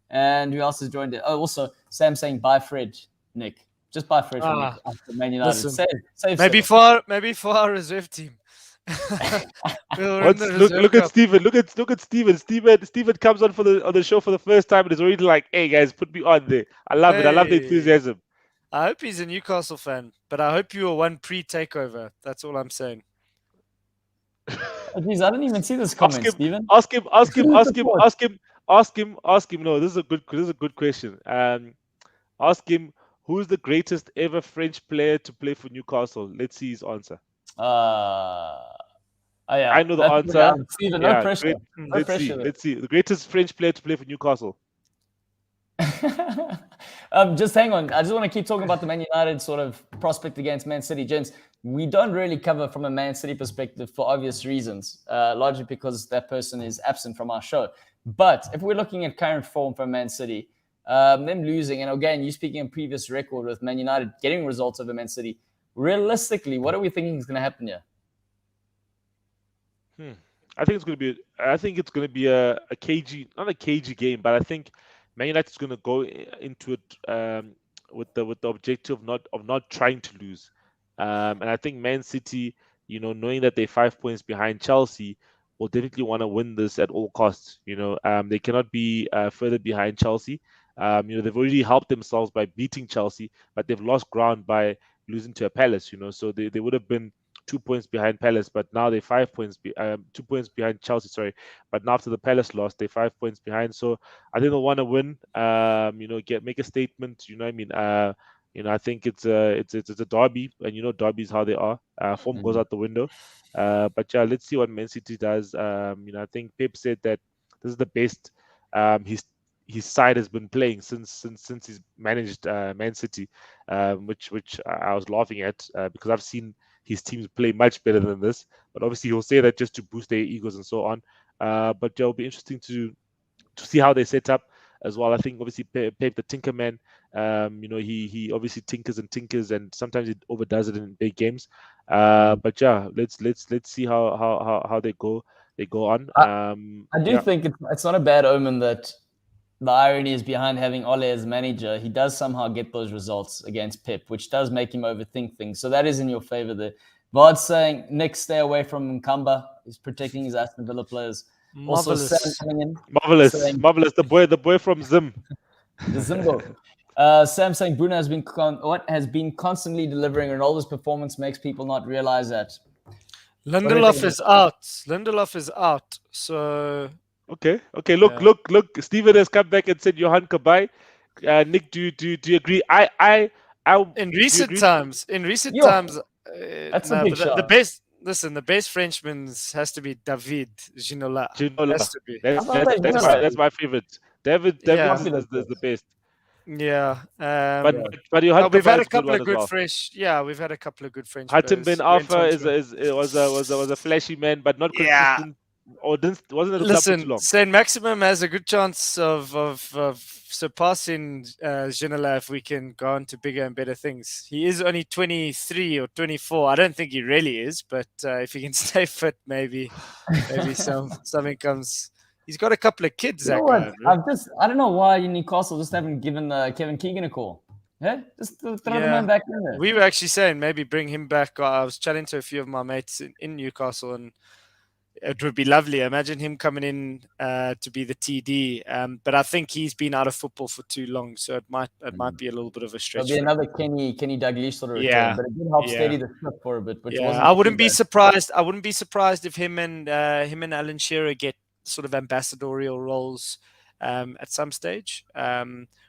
and who else has joined it? Oh, also Sam saying bye Fred, Nick. Just buy Fred from Nick after Man United. Listen, save maybe for our reserve team. Look at Steven. Look at Steven. Steven comes on the show for the first time and is already like, "Hey guys, put me on there." I love it. I love the enthusiasm. I hope he's a Newcastle fan, but I hope you were one pre-takeover. That's all I'm saying. Jeez, I didn't even see this comment, Steven. Ask him. No, this is a good question. Ask him who's the greatest ever French player to play for Newcastle. Let's see his answer. Yeah. I know the answer. Steven, no pressure. Let's see. The greatest French player to play for Newcastle. Just hang on. I just want to keep talking about the Man United sort of prospect against Man City. Gents, we don't really cover from a Man City perspective for obvious reasons, largely because that person is absent from our show. But if we're looking at current form for Man City, them losing, and again, you speaking in previous record with Man United getting results over Man City, realistically, what are we thinking is going to happen here? I think it's going to be a cagey, not a cagey game, but I think Man United is going to go into it with the objective of not trying to lose, and I think Man City, knowing that they're 5 points behind Chelsea, will definitely want to win this at all costs. They cannot be further behind Chelsea. They've already helped themselves by beating Chelsea, but they've lost ground by losing to a Palace. So they would have been 2 points behind Palace, but now they're 5 points, 2 points behind Chelsea. Sorry, but now after the Palace loss, they're 5 points behind. So I think they'll want to win. Make a statement. I think it's a derby, and derbies how they are. Form goes out the window. But yeah, let's see what Man City does. I think Pep said that this is the best his side has been playing since he's managed Man City, which I was laughing at because I've seen his teams play much better than this. But obviously he'll say that just to boost their egos and so on. But yeah, it'll be interesting to see how they set up as well. I think obviously Pep the Tinker Man, he obviously tinkers and tinkers, and sometimes he overdoes it in big games. But yeah, let's see how they go on. I do think it's not a bad omen that the irony is behind having Ole as manager. He does somehow get those results against Pep, which does make him overthink things. So that is in your favor there. Vard's saying, Nick, stay away from Nkamba. He's protecting his Aston Villa players. Marvelous. Also, Sam coming in. Marvelous. Saying, Marvelous. The boy from Zim. The Zimbo. Sam saying Bruno has been constantly delivering. Ronaldo's performance makes people not realize that. Lindelof is out. Lindelof is out. So okay. Look. Steven has come back and said Johan Kabay. Nick, do you agree? I in recent times, that's a big shot. The best Frenchman has to be David Ginola. Has to be. That's my favorite. David is the best. Yeah, but you we've had a couple of good French. Yeah, we've had a couple of good French. Hatem Ben Arfa was a flashy man, but not consistent. Or wasn't it a club for too long? Saint Maximum has a good chance of surpassing Ginola if we can go on to bigger and better things. He is only 23 or 24. I don't think he really is, but if he can stay fit, maybe something comes. He's got a couple of kids. You know what? I don't know why Newcastle just haven't given Kevin Keegan a call. Yeah, just throw the man back in there. We were actually saying maybe bring him back. I was chatting to a few of my mates in Newcastle, and it would be lovely. Imagine him coming in to be the TD. But I think he's been out of football for too long, so it might be a little bit of a stretch. It'll be another Kenny Dalglish sort of return, but it did help steady the ship for a bit. Which wasn't I wouldn't be surprised. I wouldn't be surprised if him and Alan Shearer get sort of ambassadorial roles at some stage,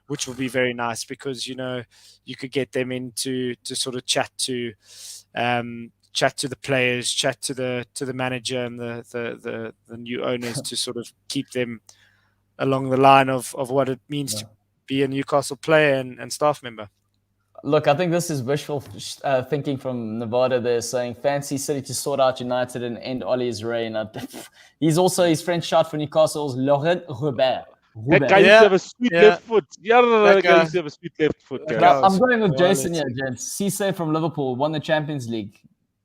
which will be very nice because you could get them in to sort of chat to the players, chat to the manager and the new owners to sort of keep them along the line of what it means to be a Newcastle player and staff member. Look, I think this is wishful thinking from Nevada. They're saying fancy City to sort out United and end Ollie's reign. His French shot for Newcastle is Laurent Robert. That guy used to have a sweet left foot. That guy used to have a sweet left foot. I'm going with Jason here, gents. Cisse from Liverpool won the Champions League.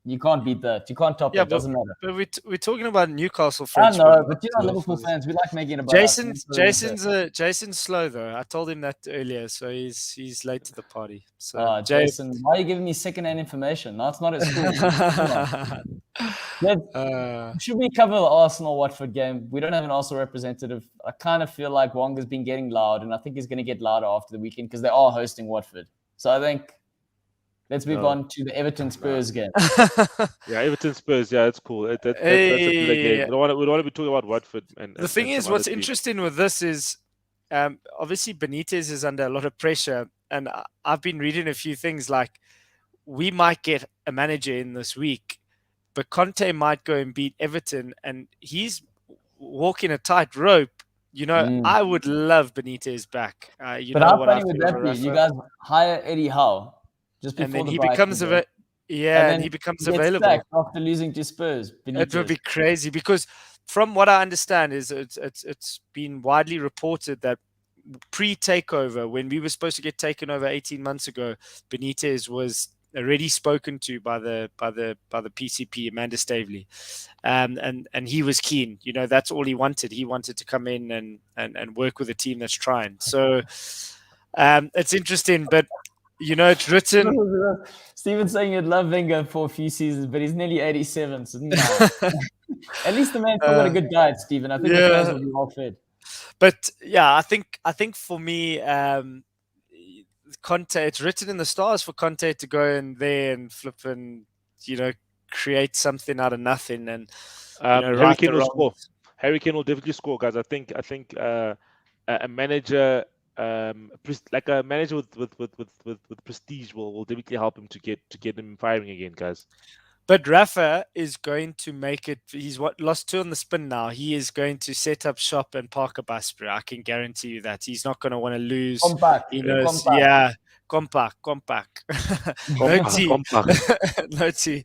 You can't beat that. You can't top that. It doesn't matter. But we're talking about Newcastle French. I know, but Liverpool fans, we like making it about Jason's slow though. I told him that earlier, so he's late to the party. So Jason, why are you giving me second-hand information? No, it's not at school. Should we cover the Arsenal-Watford game? We don't have an Arsenal representative. I kind of feel like Wonga's been getting loud, and I think he's going to get louder after the weekend because they are hosting Watford. So I think let's move on to the Everton Spurs game. Yeah, Everton Spurs. Yeah, it's cool. That's a good game. We don't want to be talking about Watford. The thing is, what's interesting with this is, obviously Benitez is under a lot of pressure, and I've been reading a few things like we might get a manager in this week, but Conte might go and beat Everton, and he's walking a tight rope. I would love Benitez back. But how funny would that be? You guys hire Eddie Howe. And then he becomes available after losing to Spurs. It would be crazy because, from what I understand, is it's been widely reported that pre-takeover, when we were supposed to get taken over 18 months ago, Benitez was already spoken to by the PCP, Amanda Stavely, and he was keen. That's all he wanted. He wanted to come in and work with a team that's trying. So it's interesting, but. It's written. Steven's saying he'd love Wenger for a few seasons, but he's nearly 87. So no. At least the man's still got a good diet, Steven. I think the players will be well fed. But yeah, I think for me, Conte, it's written in the stars for Conte to go in there and flip and create something out of nothing. And Harry Kane will score. Harry Kane will definitely score, guys. I think a manager like a manager with prestige will definitely help him to get him firing again, guys. But Rafa is going to make it. He's lost 2 on the spin now. He is going to set up shop and park a bus, bro. I can guarantee you that. He's not going to want to lose. Compact. He knows, Compact. yeah, compact. No tea. No tea.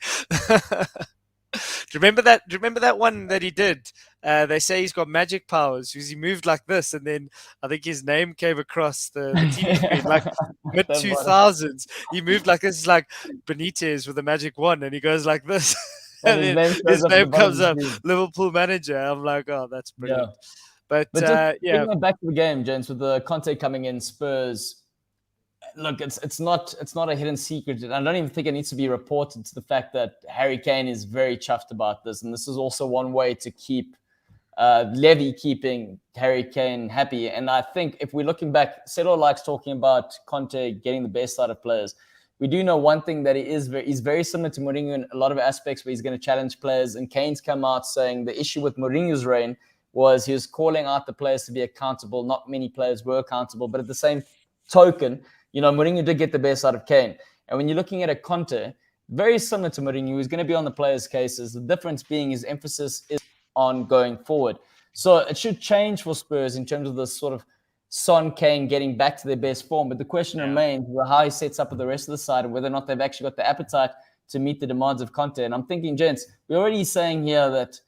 Remember that one that he did? They say he's got magic powers because he moved like this, and then I think his name came across the TV screen like mid 2000s. He moved like this, like Benitez with a magic wand, and he goes like this, and then his name comes up, Liverpool manager. I'm like, oh, that's brilliant. Yeah. But yeah, back to the game, gents, with the Conte coming in, Spurs. Look, it's not a hidden secret. And I don't even think it needs to be reported to the fact that Harry Kane is very chuffed about this. And this is also one way to keep Levy keeping Harry Kane happy. And I think if we're looking back, Celo likes talking about Conte getting the best out of players. We do know one thing, that he's very similar to Mourinho in a lot of aspects where he's going to challenge players. And Kane's come out saying the issue with Mourinho's reign was he was calling out the players to be accountable. Not many players were accountable. But at the same token, Mourinho did get the best out of Kane. And when you're looking at a Conte, very similar to Mourinho, he's going to be on the players' cases. The difference being his emphasis is on going forward. So it should change for Spurs in terms of the sort of Son, Kane getting back to their best form. But the question remains how he sets up with the rest of the side and whether or not they've actually got the appetite to meet the demands of Conte. And I'm thinking, gents, we're already saying here that,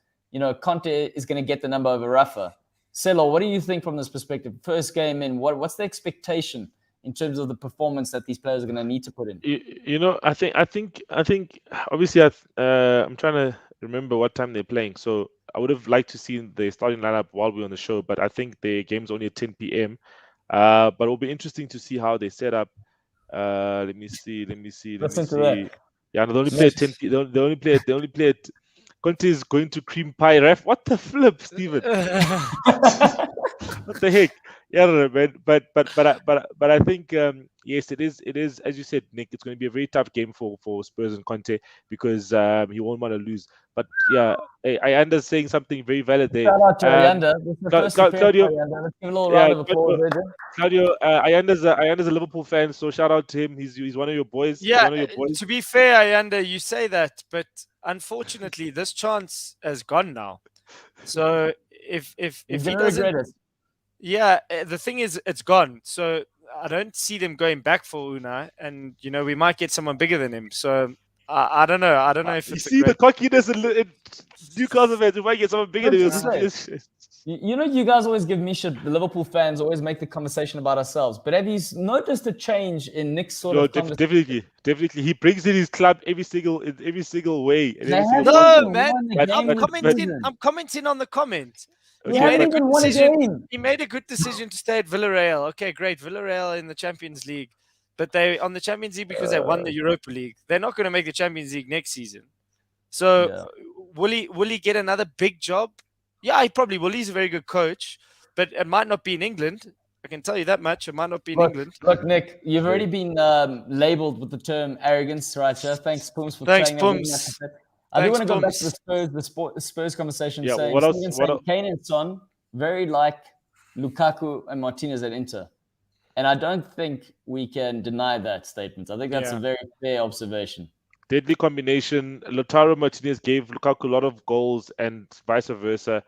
Conte is going to get the number over Rafa. Celo, what do you think from this perspective? First game in, what's the expectation in terms of the performance that these players are going to need to put in? I think obviously I'm trying to remember what time they're playing. So I would have liked to see the starting lineup while we're on the show, but I think the game's only at 10 p.m. But it'll be interesting to see how they set up. Let me see. Yeah, no, they only play at 10 p.m. They only play at Conte is going to cream pie ref. What the flip, Steven? What the heck? Yeah, man. But I think yes, it is as you said, Nick. It's going to be a very tough game for Spurs and Conte because he won't want to lose. But yeah, Ayanda's saying something very valid there. Shout out to Ayanda. Claudio, let's give a little round of applause. Claudio, Ayanda's a Liverpool fan, so shout out to him. He's one of your boys. Yeah, one of your boys. To be fair, Ayanda, you say that, but unfortunately, this chance has gone now. So if he doesn't, yeah, the thing is, it's gone. So I don't see them going back for Unai, and we might get someone bigger than him. So I don't know. I don't know if you see the cockiness in Newcastle fans. We might get someone bigger than him. You guys always give me shit. The Liverpool fans always make the conversation about ourselves. But have you noticed a change in Nick's sort of definitely. He brings in his club every single way. No, man. I'm commenting on the comment. Okay. He made a good decision to stay at Villarreal. Okay, great. Villarreal in the Champions League. But they on the Champions League because they won the Europa League. They're not going to make the Champions League next season. So will he get another big job? Yeah, he probably will. He's a very good coach, but it might not be in England. I can tell you that much. It might not be in England. Look, Nick, you've already been labelled with the term arrogance right here. Thanks, Pooms, for saying that. I do want to go back to the Spurs conversation. Yeah, saying Kane and Son very like Lukaku and Martinez at Inter. And I don't think we can deny that statement. I think that's a very fair observation. Deadly combination. Lautaro Martinez gave Lukaku a lot of goals and vice versa.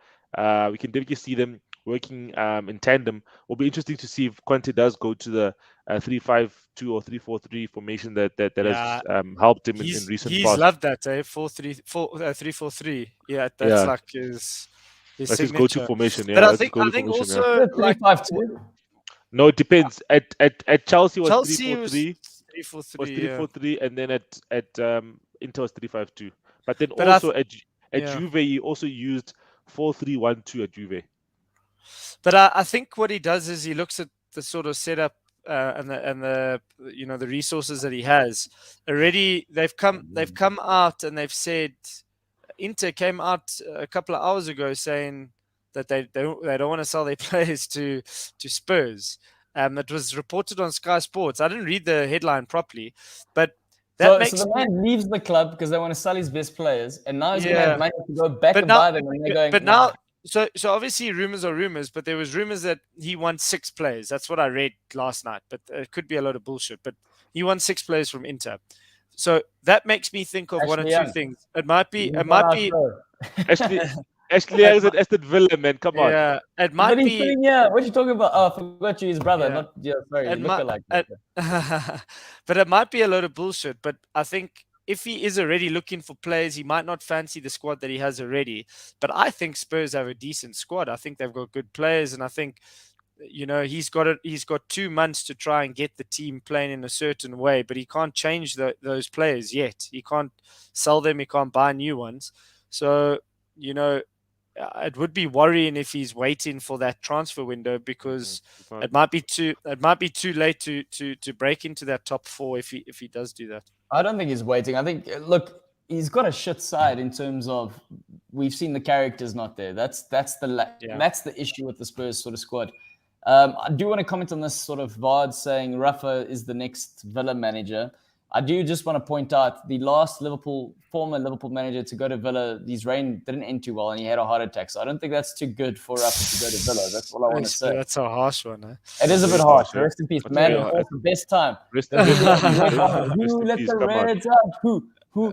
We can definitely see them working in tandem. It'll be interesting to see if Conte does go to the 3-5-2 or 3-4-3 formation that has helped him in recent past. He's loved that, 3-4-3. Yeah, that's like his that's his go-to formation. Yeah, but I think also 3-5-2. No, it depends. At Chelsea was 3-4-3. 3-4-3, and then at Inter was 3-5-2. But then also at Juve, he also used 4-3-1-2 at Juve. But I think what he does is he looks at the sort of setup and the the resources that he has. Already they've come out and they've said, Inter came out a couple of hours ago saying that they don't want to sell their players to Spurs. It was reported on Sky Sports. I didn't read the headline properly, but so the man leaves the club because they want to sell his best players, and now he's going to have money to go back and buy them. And they're going, So obviously rumors are rumors, but there was rumors that he won 6 players. That's what I read last night, but it could be a lot of bullshit. But he won 6 players from Inter. So that makes me think of one or two things. It might be. Ashley Young's at Aston Villa, man. Come on. Yeah, it But might he's be. sitting here. What are you talking about? Oh, I forgot you, his brother. Yeah. Sorry, It you look might, alike. but it might be a load of bullshit. But I think if he is already looking for players, he might not fancy the squad that he has already. But I think Spurs have a decent squad. I think they've got good players, and I think he's got 2 months to try and get the team playing in a certain way. But he can't change those players yet. He can't sell them. He can't buy new ones. So it would be worrying if he's waiting for that transfer window, because it might be too late to break into that top 4 if he does do that. I don't think he's waiting. I think, look, he's got a shit side in terms of we've seen the characters not there. That's the issue with the Spurs sort of squad. I do want to comment on this sort of VARD saying Rafa is the next Villa manager. I do just want to point out the last former Liverpool manager to go to Villa, his reign didn't end too well and he had a heart attack. So I don't think that's too good for Rafa to go to Villa. That's all I want to say. That's a harsh one. It is a bit harsh. Rest in peace. Man, it the best time. Who let the Reds up? Who?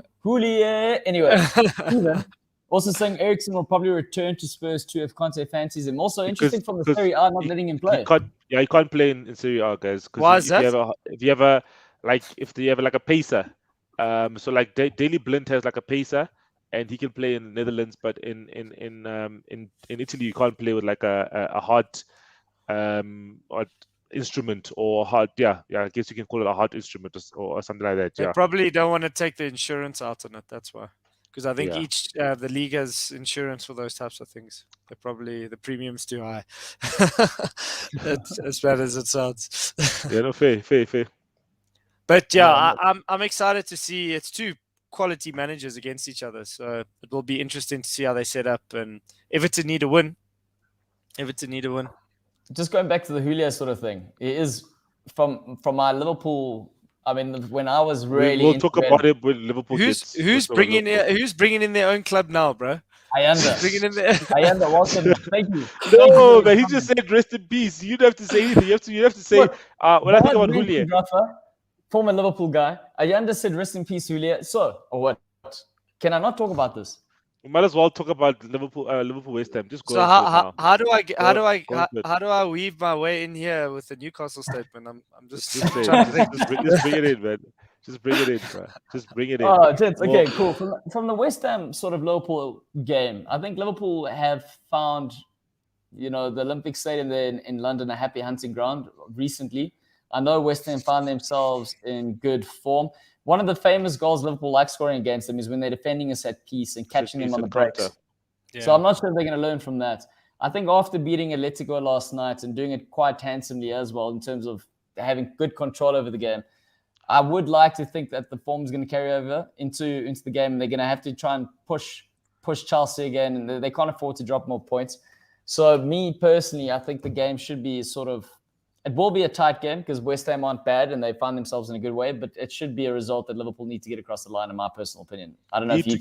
Anyway, Steven also saying Eriksen will probably return to Spurs too if Conte fancies him. Also interesting from the Serie A not letting him play. He can't play in Serie A, guys. Why is that? If you have like a pacer, so like Daley Blind has like a pacer, and he can play in the Netherlands, but in Italy you can't play with like a heart or instrument or heart. Yeah, I guess you can call it a heart instrument or something like that. They Yeah, probably don't want to take the insurance out on it. That's why. Because I think the league has insurance for those types of things. The premium's too high. as bad as it sounds. Yeah, no, fair. But yeah, I'm excited to see. It's 2 quality managers against each other, so it will be interesting to see how they set up. And Everton need a win. Just going back to the Julio sort of thing, it is from my Liverpool. I mean, when I was really, we'll talk about it when Liverpool who's bringing in their own club now, bro? Ayanda, welcome. Thank you. No, but he just said rest in peace. You don't have to say anything. You have to say when I think about Julio. Former Liverpool guy. Ayanda said rest in peace, Julio. So, or what? Can I not talk about this? We might as well talk about Liverpool West Ham. Just go. So how do I weave my way in here with the Newcastle statement? I'm just trying to think. Just bring it in, man. Just bring it in, bro. Just bring it in. Oh, gents, okay, cool. From the West Ham sort of Liverpool game, I think Liverpool have found, the Olympic Stadium there in London a happy hunting ground recently. I know West Ham found themselves in good form. One of the famous goals Liverpool like scoring against them is when they're defending us at peace and catching them on the breaks. Yeah. So I'm not sure they're going to learn from that. I think after beating Atletico last night and doing it quite handsomely as well in terms of having good control over the game, I would like to think that the form is going to carry over into the game, and they're going to have to try and push Chelsea again, and they can't afford to drop more points. So me personally, I think the game should be it will be a tight game because West Ham aren't bad and they find themselves in a good way, but it should be a result that Liverpool need to get across the line, in my personal opinion. I don't know if you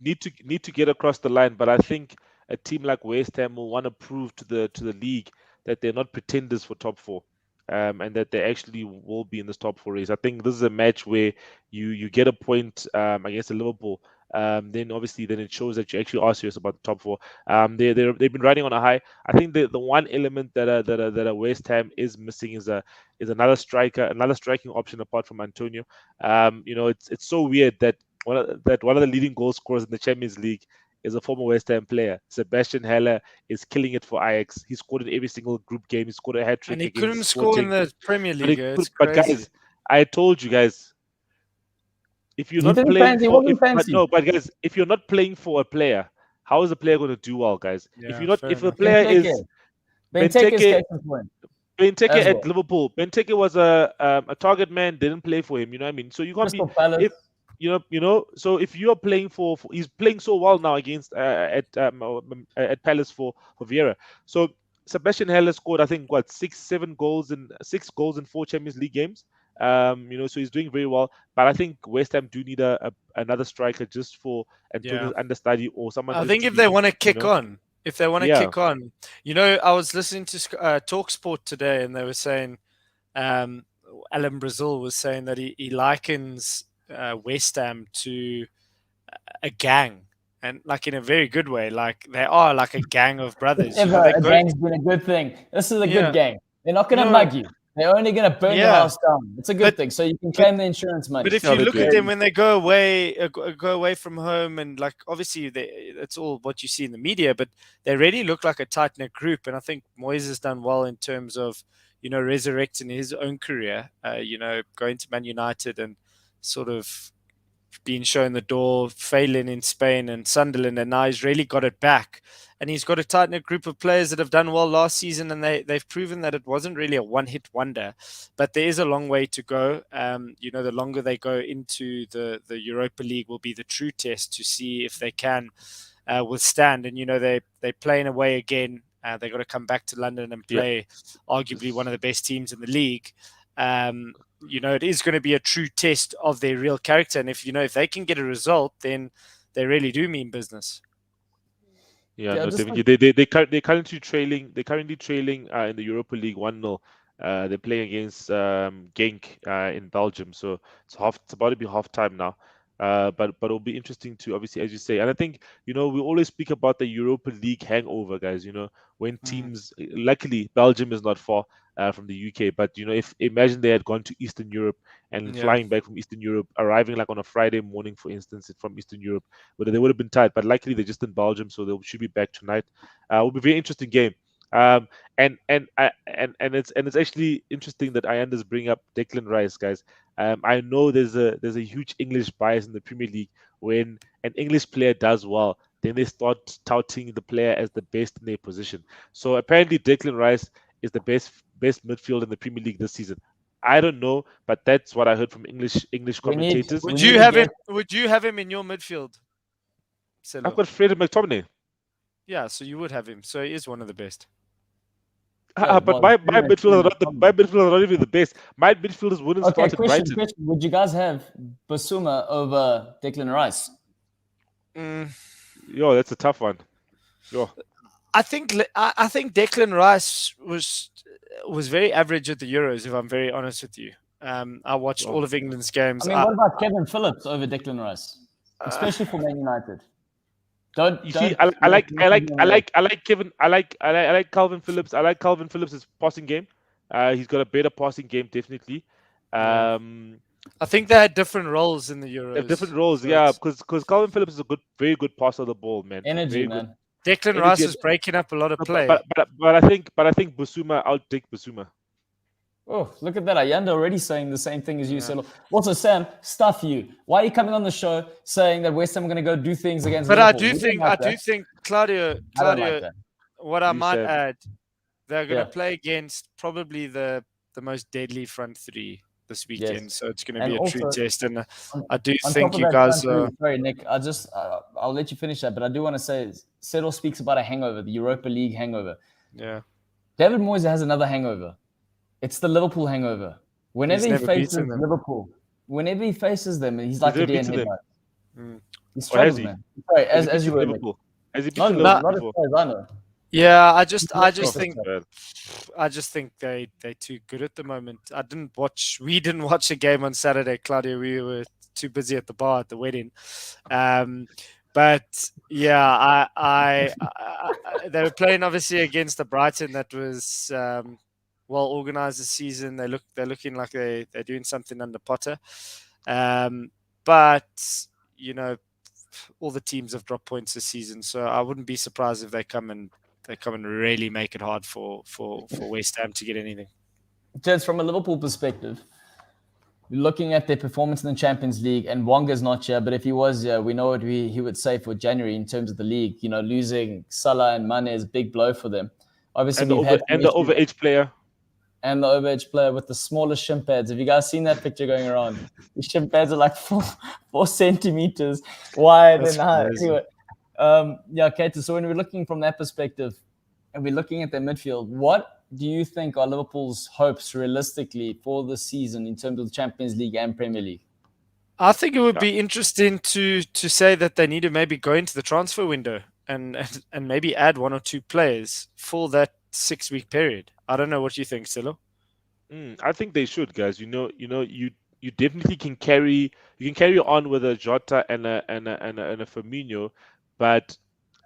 need to get across the line, but I think a team like West Ham will want to prove to the league that they're not pretenders for top 4. And that they actually will be in this top 4 race. I think this is a match where you get a point against Liverpool. Then obviously it shows that you actually are serious about the top 4. They've been riding on a high. I think the one element that a West Ham is missing is another striker, another striking option apart from Antonio. It's so weird that one of the leading goal scorers in the Champions League is a former West Ham player. Sebastian Haller is killing it for Ajax. He scored in every single group game. He scored a hat-trick. And he couldn't score in the Premier League. But guys, I told you guys, if you're not playing if you're not playing for a player, how is the player going to do well, guys? Yeah, if the player is Benteke at Liverpool, Benteke was a target man, didn't play for him. You know what I mean? So you can't be. So if you're playing for he's playing so well now against at Palace for Vieira. So Sebastian Haller scored, I think, 6 goals in 4 Champions League games. So he's doing very well. But I think West Ham do need another striker just for Antonio's understudy or someone. I think if they want to kick on, if they want to Yeah. kick on. You know, I was listening to Talksport today, and they were saying, Alan Brazil was saying that he likens West Ham to a gang, and like in a very good way. Like they are like a gang of brothers. You know, Ever they a go, gang's been a good thing. This is a yeah, good gang. They're not going to no, mug you. They're only going to burn your yeah, house down. It's a good but thing. So you can but claim the insurance money. But if Yeah, you they look do. at them when they go away, go away from home, and like obviously it's all what you see in the media, but they really look like a tight knit group. And I think Moyes has done well in terms of resurrecting his own career. Going to Man United and sort of being shown the door, failing in Spain and Sunderland, and now he's really got it back. And he's got a tight knit group of players that have done well last season, and they've proven that it wasn't really a one hit wonder. But there is a long way to go. The longer they go into the Europa League will be the true test to see if they can withstand. And they're playing away again. They've got to come back to London and play arguably one of the best teams in the league. It is going to be a true test of their real character. And if they can get a result, then they really do mean business. Yeah, Yeah, no, just definitely. They're currently trailing. They're currently trailing in the Europa League 1-0. They're playing against Genk in Belgium, so it's about to be half time now. But it'll be interesting to obviously, as you say, and I think we always speak about the Europa League hangover, guys. When teams, luckily Belgium is not far from the UK, but if imagine they had gone to Eastern Europe and Yeah. flying back from Eastern Europe, arriving like on a Friday morning, for instance, from Eastern Europe, but they would have been tight. But luckily they're just in Belgium, so they should be back tonight. It will be a very interesting game. And it's actually interesting that Ianda's bring up Declan Rice, guys. I know there's a huge English bias in the Premier League. When an English player does well, then they start touting the player as the best in their position. So apparently Declan Rice is the best midfield in the Premier League this season. I don't know, but that's what I heard from English we need. commentators. We Would need you to have him? get- Would you have him in your midfield? Selo? I've got Fred McTominay. Yeah, so you would have him. So he is one of the best. Yeah, But well, my Fred midfield are not McTominay. my midfield are not even the best. My midfielders wouldn't Okay, start at question. Brighton. Would you guys have Basuma over Declan Rice? Yo, that's a tough one. Yo. I think Declan Rice was very average at the Euros, if I'm very honest with you. I watched all of England's games. What about Kevin Phillips over Declan Rice, especially for Man United? I like Kevin. I like Calvin Phillips. I like Calvin Phillips' passing game. He's got a better passing game, definitely. I think they had different roles in the Euros. Different roles, So yeah. Because Calvin Phillips is a very good passer of the ball, man. Energy, Very man. good. Declan Rice was breaking up a lot of play. But I think Basuma outdick Basuma. Oh, look at that. Ayanda already saying the same thing as you. So also, Sam, stuff you. Why are you coming on the show saying that West Ham are going to go do things against But Liverpool? I do think Claudio, I don't like that. what I might Sam. add, they're going to Yeah. play against probably the most deadly front three this weekend. Yes. So it's going to And be a also, true test. And I do On think top of you that guys front are. three, sorry, Nick. I'll let you finish that, but I do want to say, Settle speaks about a hangover, the Europa League hangover. Yeah. David Moyes has another hangover. It's the Liverpool hangover. Whenever he never faces beaten them. Liverpool, whenever he faces them, he's like a never deer in beaten them. headlights. He Or has struggles, he? man. Sorry, Has as he you beaten were, Nick. Liverpool? Has he Not, beaten not Liverpool as before? far as I know. Yeah, I just Oh, think Bad. I just think they're too good at the moment. We didn't watch a game on Saturday, Claudia. We were too busy at the bar at the wedding. But yeah, I they were playing obviously against the Brighton that was well organized this season. They're looking like they're doing something under Potter. But all the teams have dropped points this season, so I wouldn't be surprised if they come and really make it hard for West Ham to get anything. Just from a Liverpool perspective, looking at their performance in the Champions League, and Wonga's not here, but if he was here, we know what he would say for January in terms of the league. Losing Salah and Mane is a big blow for them. Obviously, And the overage player. And the overage player with the smallest shin pads. Have you guys seen that picture going around? The shin pads are like 4 centimeters wide and high. Anyway, Kato, so when we're looking from that perspective and we're looking at their midfield, what do you think are Liverpool's hopes realistically for the season in terms of the Champions League and Premier League? I think it would be interesting to say that they need to maybe go into the transfer window and maybe add 1 or 2 players for that 6-week period. I don't know what you think, Silo. I think they should, guys. You definitely can carry on with a Jota and a Firmino, but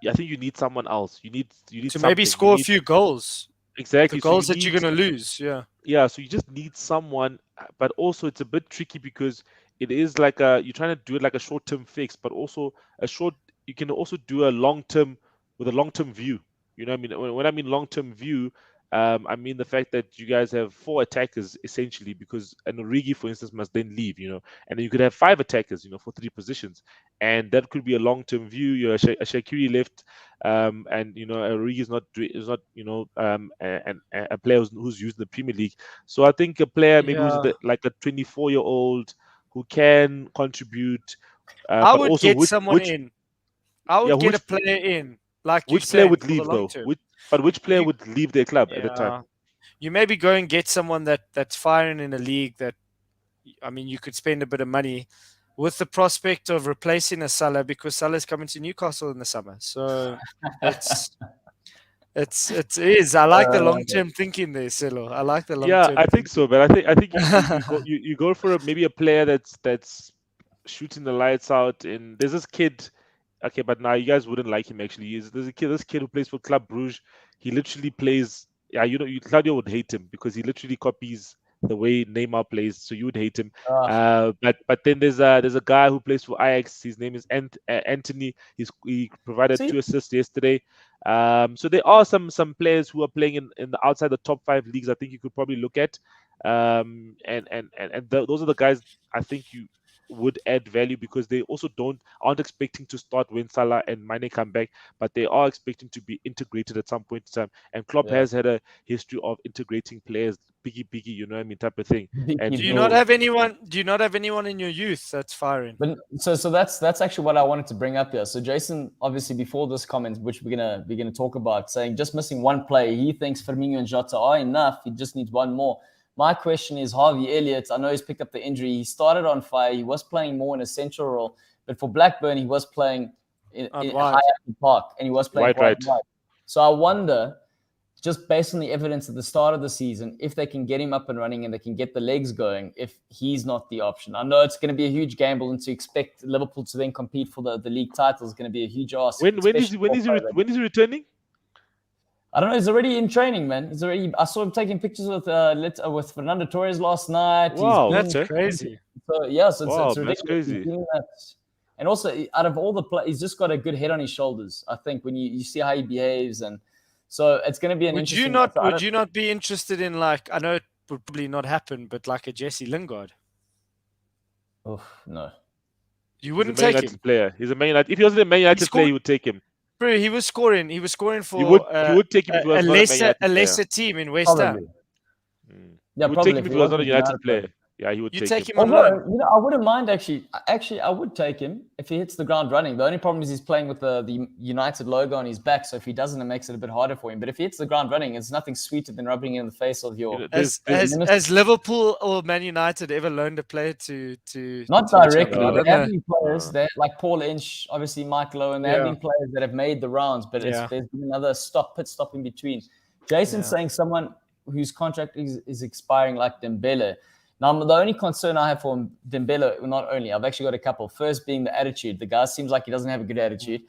I think you need someone else. You need To maybe something. You score a need few goals. The exactly. So you goals that you're need going to lose. Yeah. yeah. So you just need someone, but also it's a bit tricky because it is like you're trying to do it like a short-term fix, but also a short. You can also do a long-term with a long-term view. You know what I mean? When I mean long-term view, I mean the fact that you guys have 4 attackers essentially, because an Origi, for instance, must then leave, and then you could have 5 attackers, for 3 positions, and that could be a long-term view. A Shaqiri left, and Origi is not a player who's used in the Premier League. So I think a player maybe who's Yeah. like a 24-year-old who can contribute, I but would also get someone in. I would get a which player in, like you which player saying, would for the leave long though? term. Which player You, would leave their club at the time? yeah. You maybe go and get someone that's firing in a league that, I mean, you could spend a bit of money with the prospect of replacing a Salah, because Salah's coming to Newcastle in the summer. So it is. I like the long term thinking there, Silo. I like the long Yeah, term. I think so, but I think you go for maybe a player that's shooting the lights out. And there's this kid. Okay, but now you guys wouldn't like him actually. There's this kid who plays for Club Brugge. He literally plays. Yeah, Claudio would hate him because he literally copies the way Neymar plays. So you would hate him. But then there's a guy who plays for Ajax. His name is Anthony. He provided See? 2 assists yesterday. So there are some players who are playing in the outside the top 5 leagues. I think you could probably look at. Those are the guys I think you would add value, because they also aren't expecting to start when Salah and Mane come back, but they are expecting to be integrated at some point in time. And Klopp has had a history of integrating players, biggie, you know what I mean, type of thing. And Do you not have anyone? Do you not have anyone in your youth that's firing? But so that's actually what I wanted to bring up here. So Jason, obviously before this comment, which we're gonna talk about, saying just missing one player, he thinks Firmino and Jota are enough. He just needs one more. My question is Harvey Elliott. I know he's picked up the injury. He started on fire. He was playing more in a central role, but for Blackburn, he was playing in high up the park, and he was playing quite wide. So I wonder, just based on the evidence at the start of the season, if they can get him up and running and they can get the legs going, if he's not the option. I know it's going to be a huge gamble, and to expect Liverpool to then compete for the league title is going to be a huge ask. When is he returning? I don't know. He's already in training, man. I saw him taking pictures with Fernando Torres last night. Wow, that's crazy. So yeah, so it's ridiculous. That's crazy. And also, out of all the players, he's just got a good head on his shoulders. I think when you see how he behaves, and so it's going to be an interesting. Would you not be interested in, like, I know it would probably not happen, but like a Jesse Lingard? Oh no, you wouldn't take him. Player. He's a Man United. If he wasn't a Man United player, you would take him. Bro, he was scoring. He was scoring for. You would take him if he was a lesser team in West Ham. Yeah, you would take him if he was not a United player. Yeah, he would take him. Although, I wouldn't mind actually. I would take him if he hits the ground running. The only problem is he's playing with the United logo on his back, so if he doesn't, it makes it a bit harder for him. But if he hits the ground running, it's nothing sweeter than rubbing it in the face of your. Has Liverpool or Man United ever loaned a player to not directly? There have been players that, like Paul Inch, obviously Mike Lowen. There have been players that have made the rounds, but there's been another pit stop in between. Jason's saying someone whose contract is expiring, like Dembele. Now, the only concern I have for Dembele, I've actually got a couple. First being the attitude. The guy seems like he doesn't have a good attitude.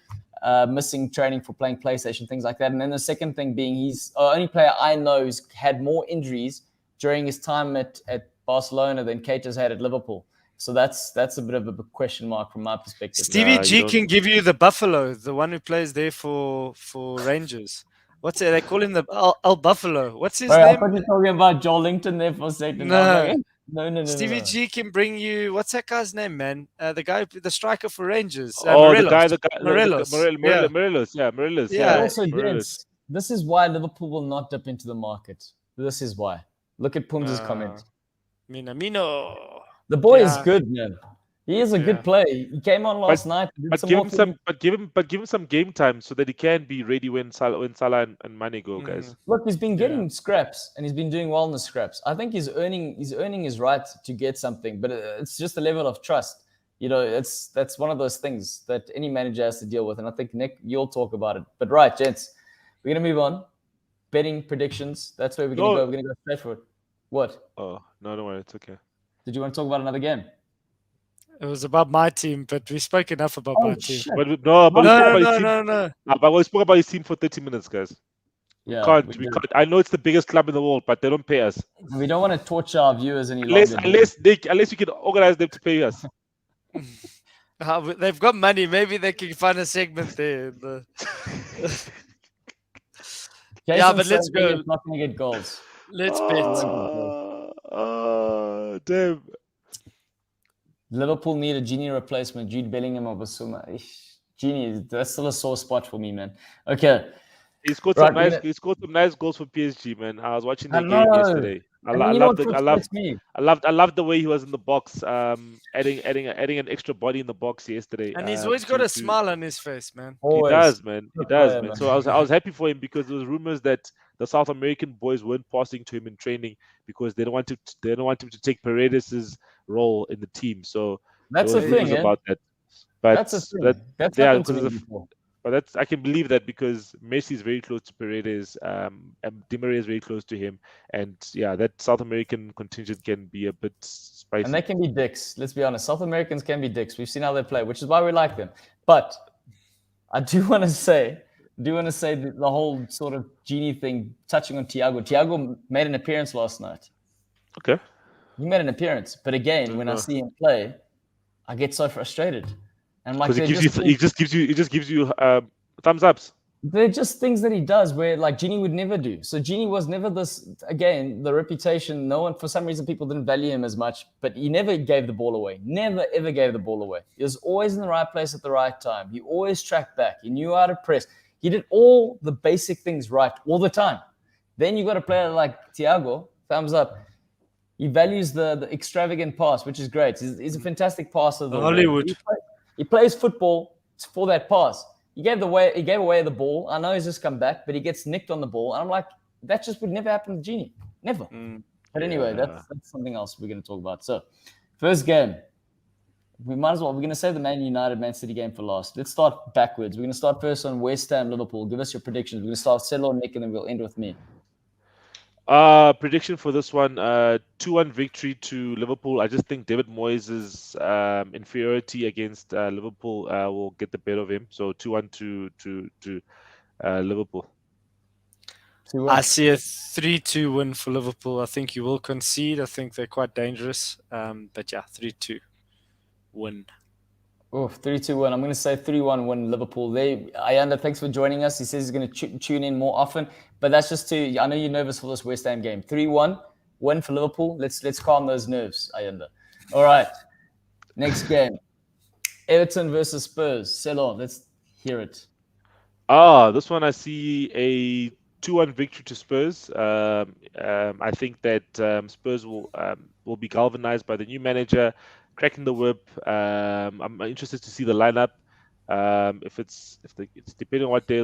Missing training for playing PlayStation, things like that. And then the second thing being, he's the only player I know who's had more injuries during his time at Barcelona than Keita's had at Liverpool. So that's a bit of a question mark from my perspective. Stevie G can give you the Buffalo, the one who plays there for Rangers. What's it? They call him the El Buffalo. What's his name? I thought you were talking about Joelinton there for a second. No. Stevie G can bring you. What's that guy's name, man? The striker for Rangers. Morelos. Morelos. Yeah, Morelos. Yeah. Also, gents, this is why Liverpool will not dip into the market. This is why. Look at Pum's comment. Minamino. The boy is good, man. He is a good player. He came on last night. But give him some game time so that he can be ready when Salah and Mane go, guys. Look, he's been getting scraps and he's been doing well in the scraps. I think he's earning his right to get something, but it's just a level of trust. that's one of those things that any manager has to deal with. And I think, Nick, you'll talk about it. But right, gents, we're going to move on. Betting predictions. That's where we're going to go. We're going to go straight for it. What? Oh, no, don't worry. It's okay. Did you want to talk about another game? It was about my team, but we spoke enough about my team. Shit. But we spoke about his team for 30 minutes, guys. We can't. I know it's the biggest club in the world, but they don't pay us. We don't want to torture our viewers any longer. Unless you can organize them to pay us. They've got money. Maybe they can find a segment there. Yeah, but let's go. Not going to get goals. Let's bet. Damn. Liverpool need a Genie replacement. Jude Bellingham or Basuma. Genie, that's still a sore spot for me, man. Okay. He scored some nice goals for PSG, man. I was watching the game yesterday. I loved the way he was in the box, adding an extra body in the box yesterday. And he's always got a smile on his face, man. Always. He does, man. So I was happy for him because there was rumors that the South American boys weren't passing to him in training because they don't want him to take Paredes' role in the team. So that's the thing about that. But that's a thing. That's happened to me before. But I can believe that because Messi is very close to Paredes, and Di Maria is very close to him, and that South American contingent can be a bit spicy. And they can be dicks. Let's be honest. South Americans can be dicks. We've seen how they play, which is why we like them. But I do want to say the whole sort of Genie thing, touching on Thiago. Thiago made an appearance last night. Okay. He made an appearance, but again, when I see him play, I get so frustrated. And like he just gives you thumbs ups. They're just things that he does where like Genie would never do. So Genie was never this, again, the reputation. No one, for some reason, people didn't value him as much, but he never gave the ball away. Never, ever gave the ball away. He was always in the right place at the right time. He always tracked back. He knew how to press. He did all the basic things right all the time. Then you got a player like Thiago, thumbs up. He values the extravagant pass, which is great. He's a fantastic passer. Hollywood. He plays football for that pass. He gave away the ball. I know he's just come back, but he gets nicked on the ball. And I'm like, that just would never happen to Genie. Never. But anyway, that's something else we're going to talk about. So, first game. We're going to save the Man City game for last. Let's start backwards. We're going to start first on West Ham, Liverpool. Give us your predictions. We're going to start Celo, Nick, and then we'll end with me. Prediction for this one, 2-1 victory to Liverpool. I just think David Moyes' inferiority against Liverpool will get the better of him. So 2-1 to Liverpool. 2-1. I see a 3-2 win for Liverpool. I think you will concede. I think they're quite dangerous. But yeah, 3-2 win. Oh, 3-2 win. I'm going to say 3-1 win Liverpool. Ayanda, thanks for joining us. He says he's going to tune in more often, but that's just I know you're nervous for this West Ham game. 3-1 win for Liverpool. Let's calm those nerves, Ayanda. All right. Next game. Everton versus Spurs. Celo, let's hear it. This one I see a 2-1 victory to Spurs. I think that Spurs will be galvanized by the new manager, cracking the whip. I'm interested to see the lineup. If it's depending on what day.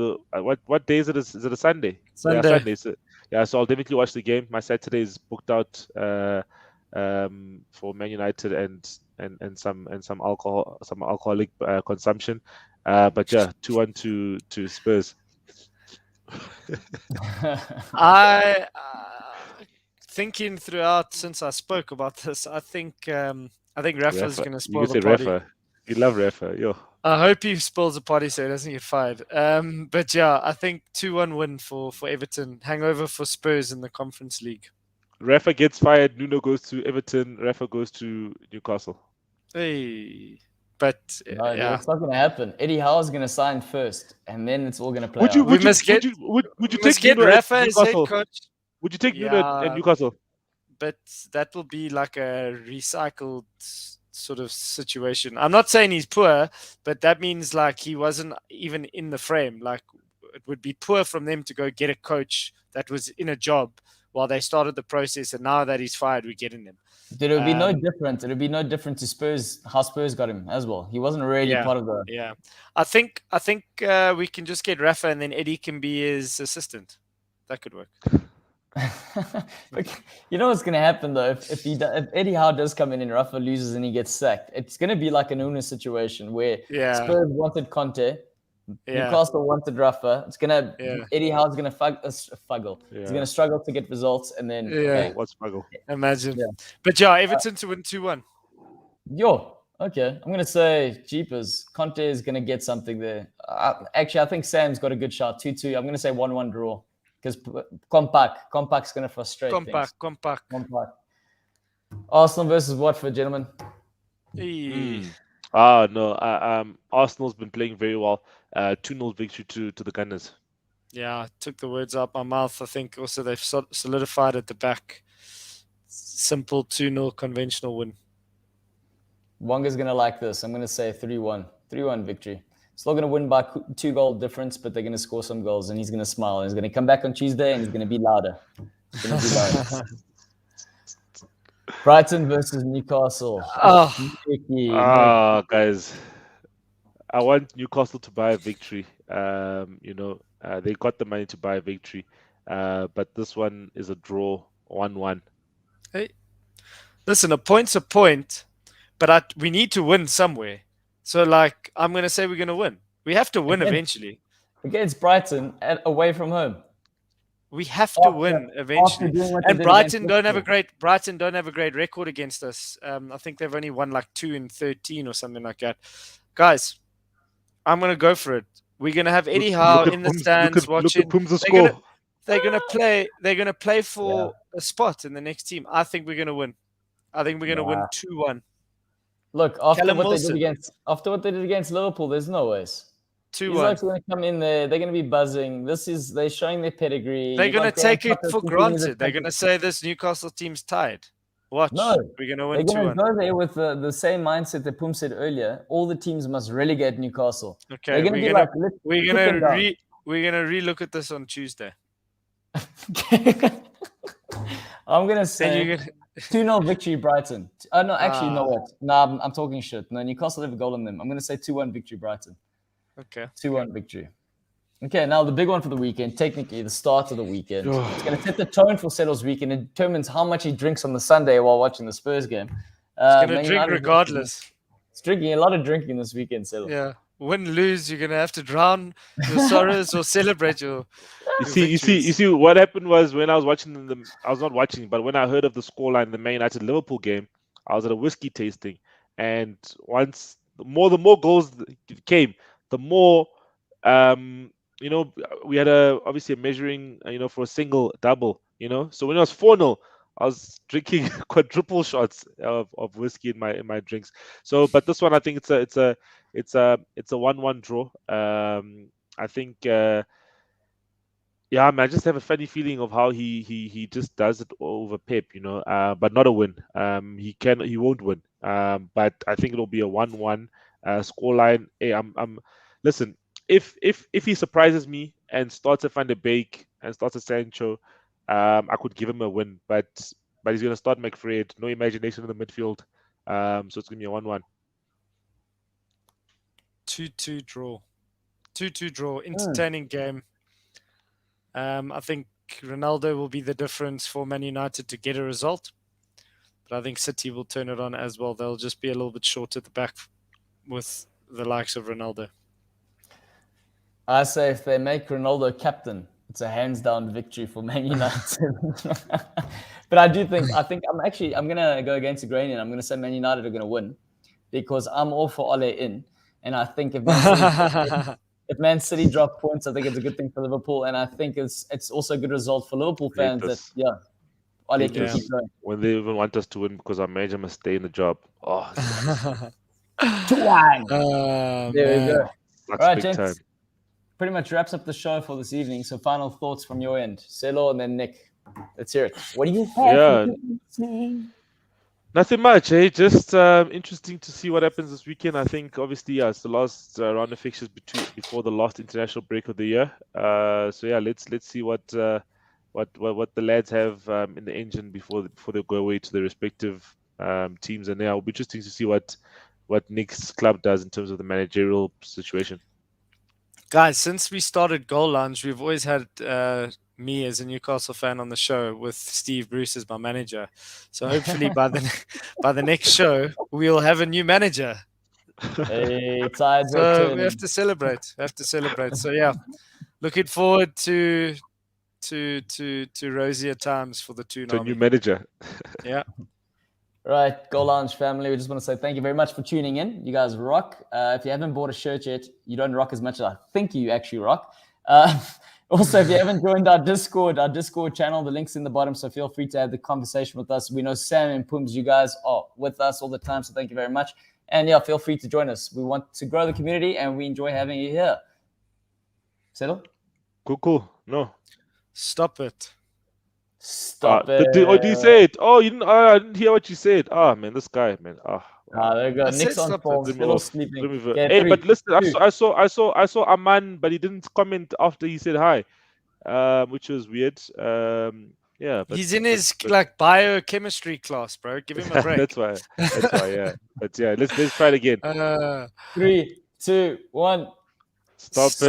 What day is it? Is it a Sunday? Sunday. Yeah, Sunday. So I'll definitely watch the game. My Saturday is booked out for Man United and some alcoholic consumption. But yeah, 2-1 to Spurs. I thinking throughout since I spoke about this, I think Rafa's going to spoil the party. Rafa. You love Rafa, yo. I hope he spoils the party so he doesn't get fired. But yeah, I think 2-1 win for Everton. Hangover for Spurs in the Conference League. Rafa gets fired. Nuno goes to Everton. Rafa goes to Newcastle. Hey, but no, yeah, it's not going to happen. Eddie Howe's going to sign first, and then it's all going to play. Would you take Rafa as head coach? Would you take Nuno at Newcastle? But that will be like a recycled sort of situation. I'm not saying he's poor, but that means like he wasn't even in the frame. Like it would be poor from them to go get a coach that was in a job while they started the process, and now that he's fired, we're getting him. It would be no different. It would be no different to Spurs, how Spurs got him as well. He wasn't really part of the. Yeah, I think we can just get Rafa, and then Eddie can be his assistant. That could work. But you know what's going to happen though? If Eddie Howe does come in and Rafa loses and he gets sacked, it's going to be like an Una situation where Spurs wanted Conte, Newcastle wanted Rafa. It's gonna Eddie Howe's gonna fuggle. Yeah. He's gonna struggle to get results, and then What's struggle? Imagine. Yeah. But yeah, Everton to win 2-1. Okay. I'm gonna say Jeepers. Conte is gonna get something there. Actually, I think Sam's got a good shot. 2-2. I'm gonna say 1-1 draw because Compact's gonna frustrate things. Compact. Arsenal versus Watford, gentlemen. No. Arsenal's been playing very well. 2-0 victory to the Gunners. Yeah, I took the words out my mouth. I think also they've solidified at the back. Simple 2-0 conventional win. Wonga's going to like this. I'm going to say 3-1. 3-1 victory. Still going to win by 2-goal difference, but they're going to score some goals, and he's going to smile. And he's going to come back on Tuesday, and he's going to be louder. Brighton versus Newcastle. Guys. I want Newcastle to buy a victory. They got the money to buy a victory. But this one is a draw, 1-1. Hey, listen, a point's a point, but we need to win somewhere. So, I'm going to say we're going to win. We have to win eventually. Against Brighton, away from home. We have to win eventually. And Brighton don't have a great record against us. I think they've only won 2-13 or something like that. Guys, I'm going to go for it. We're going to have Eddie Howe in the stands watching. They're going to play for a spot in the next team. I think we're going to win. I think we're going to win 2-1. Look, after what they did against Liverpool, there's no ways. 2-1. These guys are going to come in there. They're going to be buzzing. They're showing their pedigree. They're going to take it for granted. They're going to say this Newcastle team's tired. Watch. No, we're going to win 2-1. They're going to go there with the same mindset that Pum said earlier. All the teams must relegate Newcastle. Okay, we're going to relook at this on Tuesday. I'm going to say 2-0 victory Brighton. No, actually, no what? No, I'm talking shit. No, Newcastle have a goal in them. I'm going to say 2-1 victory Brighton. Okay. 2-1 victory. Okay, now the big one for the weekend, technically the start of the weekend. It's going to set the tone for Settle's weekend and determines how much he drinks on the Sunday while watching the Spurs game. He's going to drink regardless. It's drinking, a lot of drinking this weekend, Settle. Yeah. Win, lose, you're going to have to drown your sorrows or celebrate your You see, what happened was when I was watching I was not watching, but when I heard of the scoreline, the Man United Liverpool game, I was at a whiskey tasting. And once the more goals came, the more we had obviously a measuring, for a single double, So when it was 4-0, I was drinking quadruple shots of whiskey in my drinks. So, but this one, I think it's a 1-1 draw. I think, I just have a funny feeling of how he just does it over Pep, but not a win. He won't win. But I think it'll be a 1-1 scoreline. Hey, listen. If he surprises me and starts a Van de Beek and starts a Sancho, I could give him a win. But he's going to start McFred. No imagination in the midfield. So it's going to be a 1-1. 2-2 draw. 2-2 draw. Entertaining game. I think Ronaldo will be the difference for Man United to get a result. But I think City will turn it on as well. They'll just be a little bit short at the back with the likes of Ronaldo. I say if they make Ronaldo captain, it's a hands-down victory for Man United. But I think I'm going to go against the grain and I'm going to say Man United are going to win because I'm all for Ole in. And I think if Man City drop points, I think it's a good thing for Liverpool. And I think it's also a good result for Liverpool fans Ole can keep going. When they even want us to win because our manager must stay in the job. Oh, there we go. All right, gents. Time. Pretty much wraps up the show for this evening. So final thoughts from your end. Selo and then Nick. Let's hear it. What do you have? Nothing much, eh? Just interesting to see what happens this weekend. I think obviously it's the last round of fixtures before the last international break of the year. Let's see what the lads have in the engine before they go away to their respective teams. And it'll be interesting to see what Nick's club does in terms of the managerial situation. Guys, since we started Goal Lounge, we've always had me as a Newcastle fan on the show with Steve Bruce as my manager. So hopefully by the next show we'll have a new manager. Hey, tides are So turning. we have to celebrate. So yeah, looking forward to rosier times for the To a Toon new Army. manager. Yeah. Right, Goal Lounge family, we just want to say thank you very much for tuning in. You guys rock. If you haven't bought a shirt yet, you don't rock as much as I think you actually rock. Also, if you haven't joined our Discord channel, the link's in the bottom, so feel free to have the conversation with us. We know Sam and Pooms, you guys are with us all the time, so thank you very much. And yeah, feel free to join us. We want to grow the community, and we enjoy having you here. Settle? Cool. No. Stop it. Stop it. Do you say it? Oh, you didn't. I didn't hear what you said. Man, this guy, man. There you go. I Nick's said on stop form, it. still sleeping. Okay, Hey, 3, but listen, 2. I saw Aman, but he didn't comment after he said hi, which was weird. Yeah, but, He's in his like biochemistry class, bro. Give him a break. That's why. Yeah. But yeah, let's try it again. 3, 2, 1. Stop it.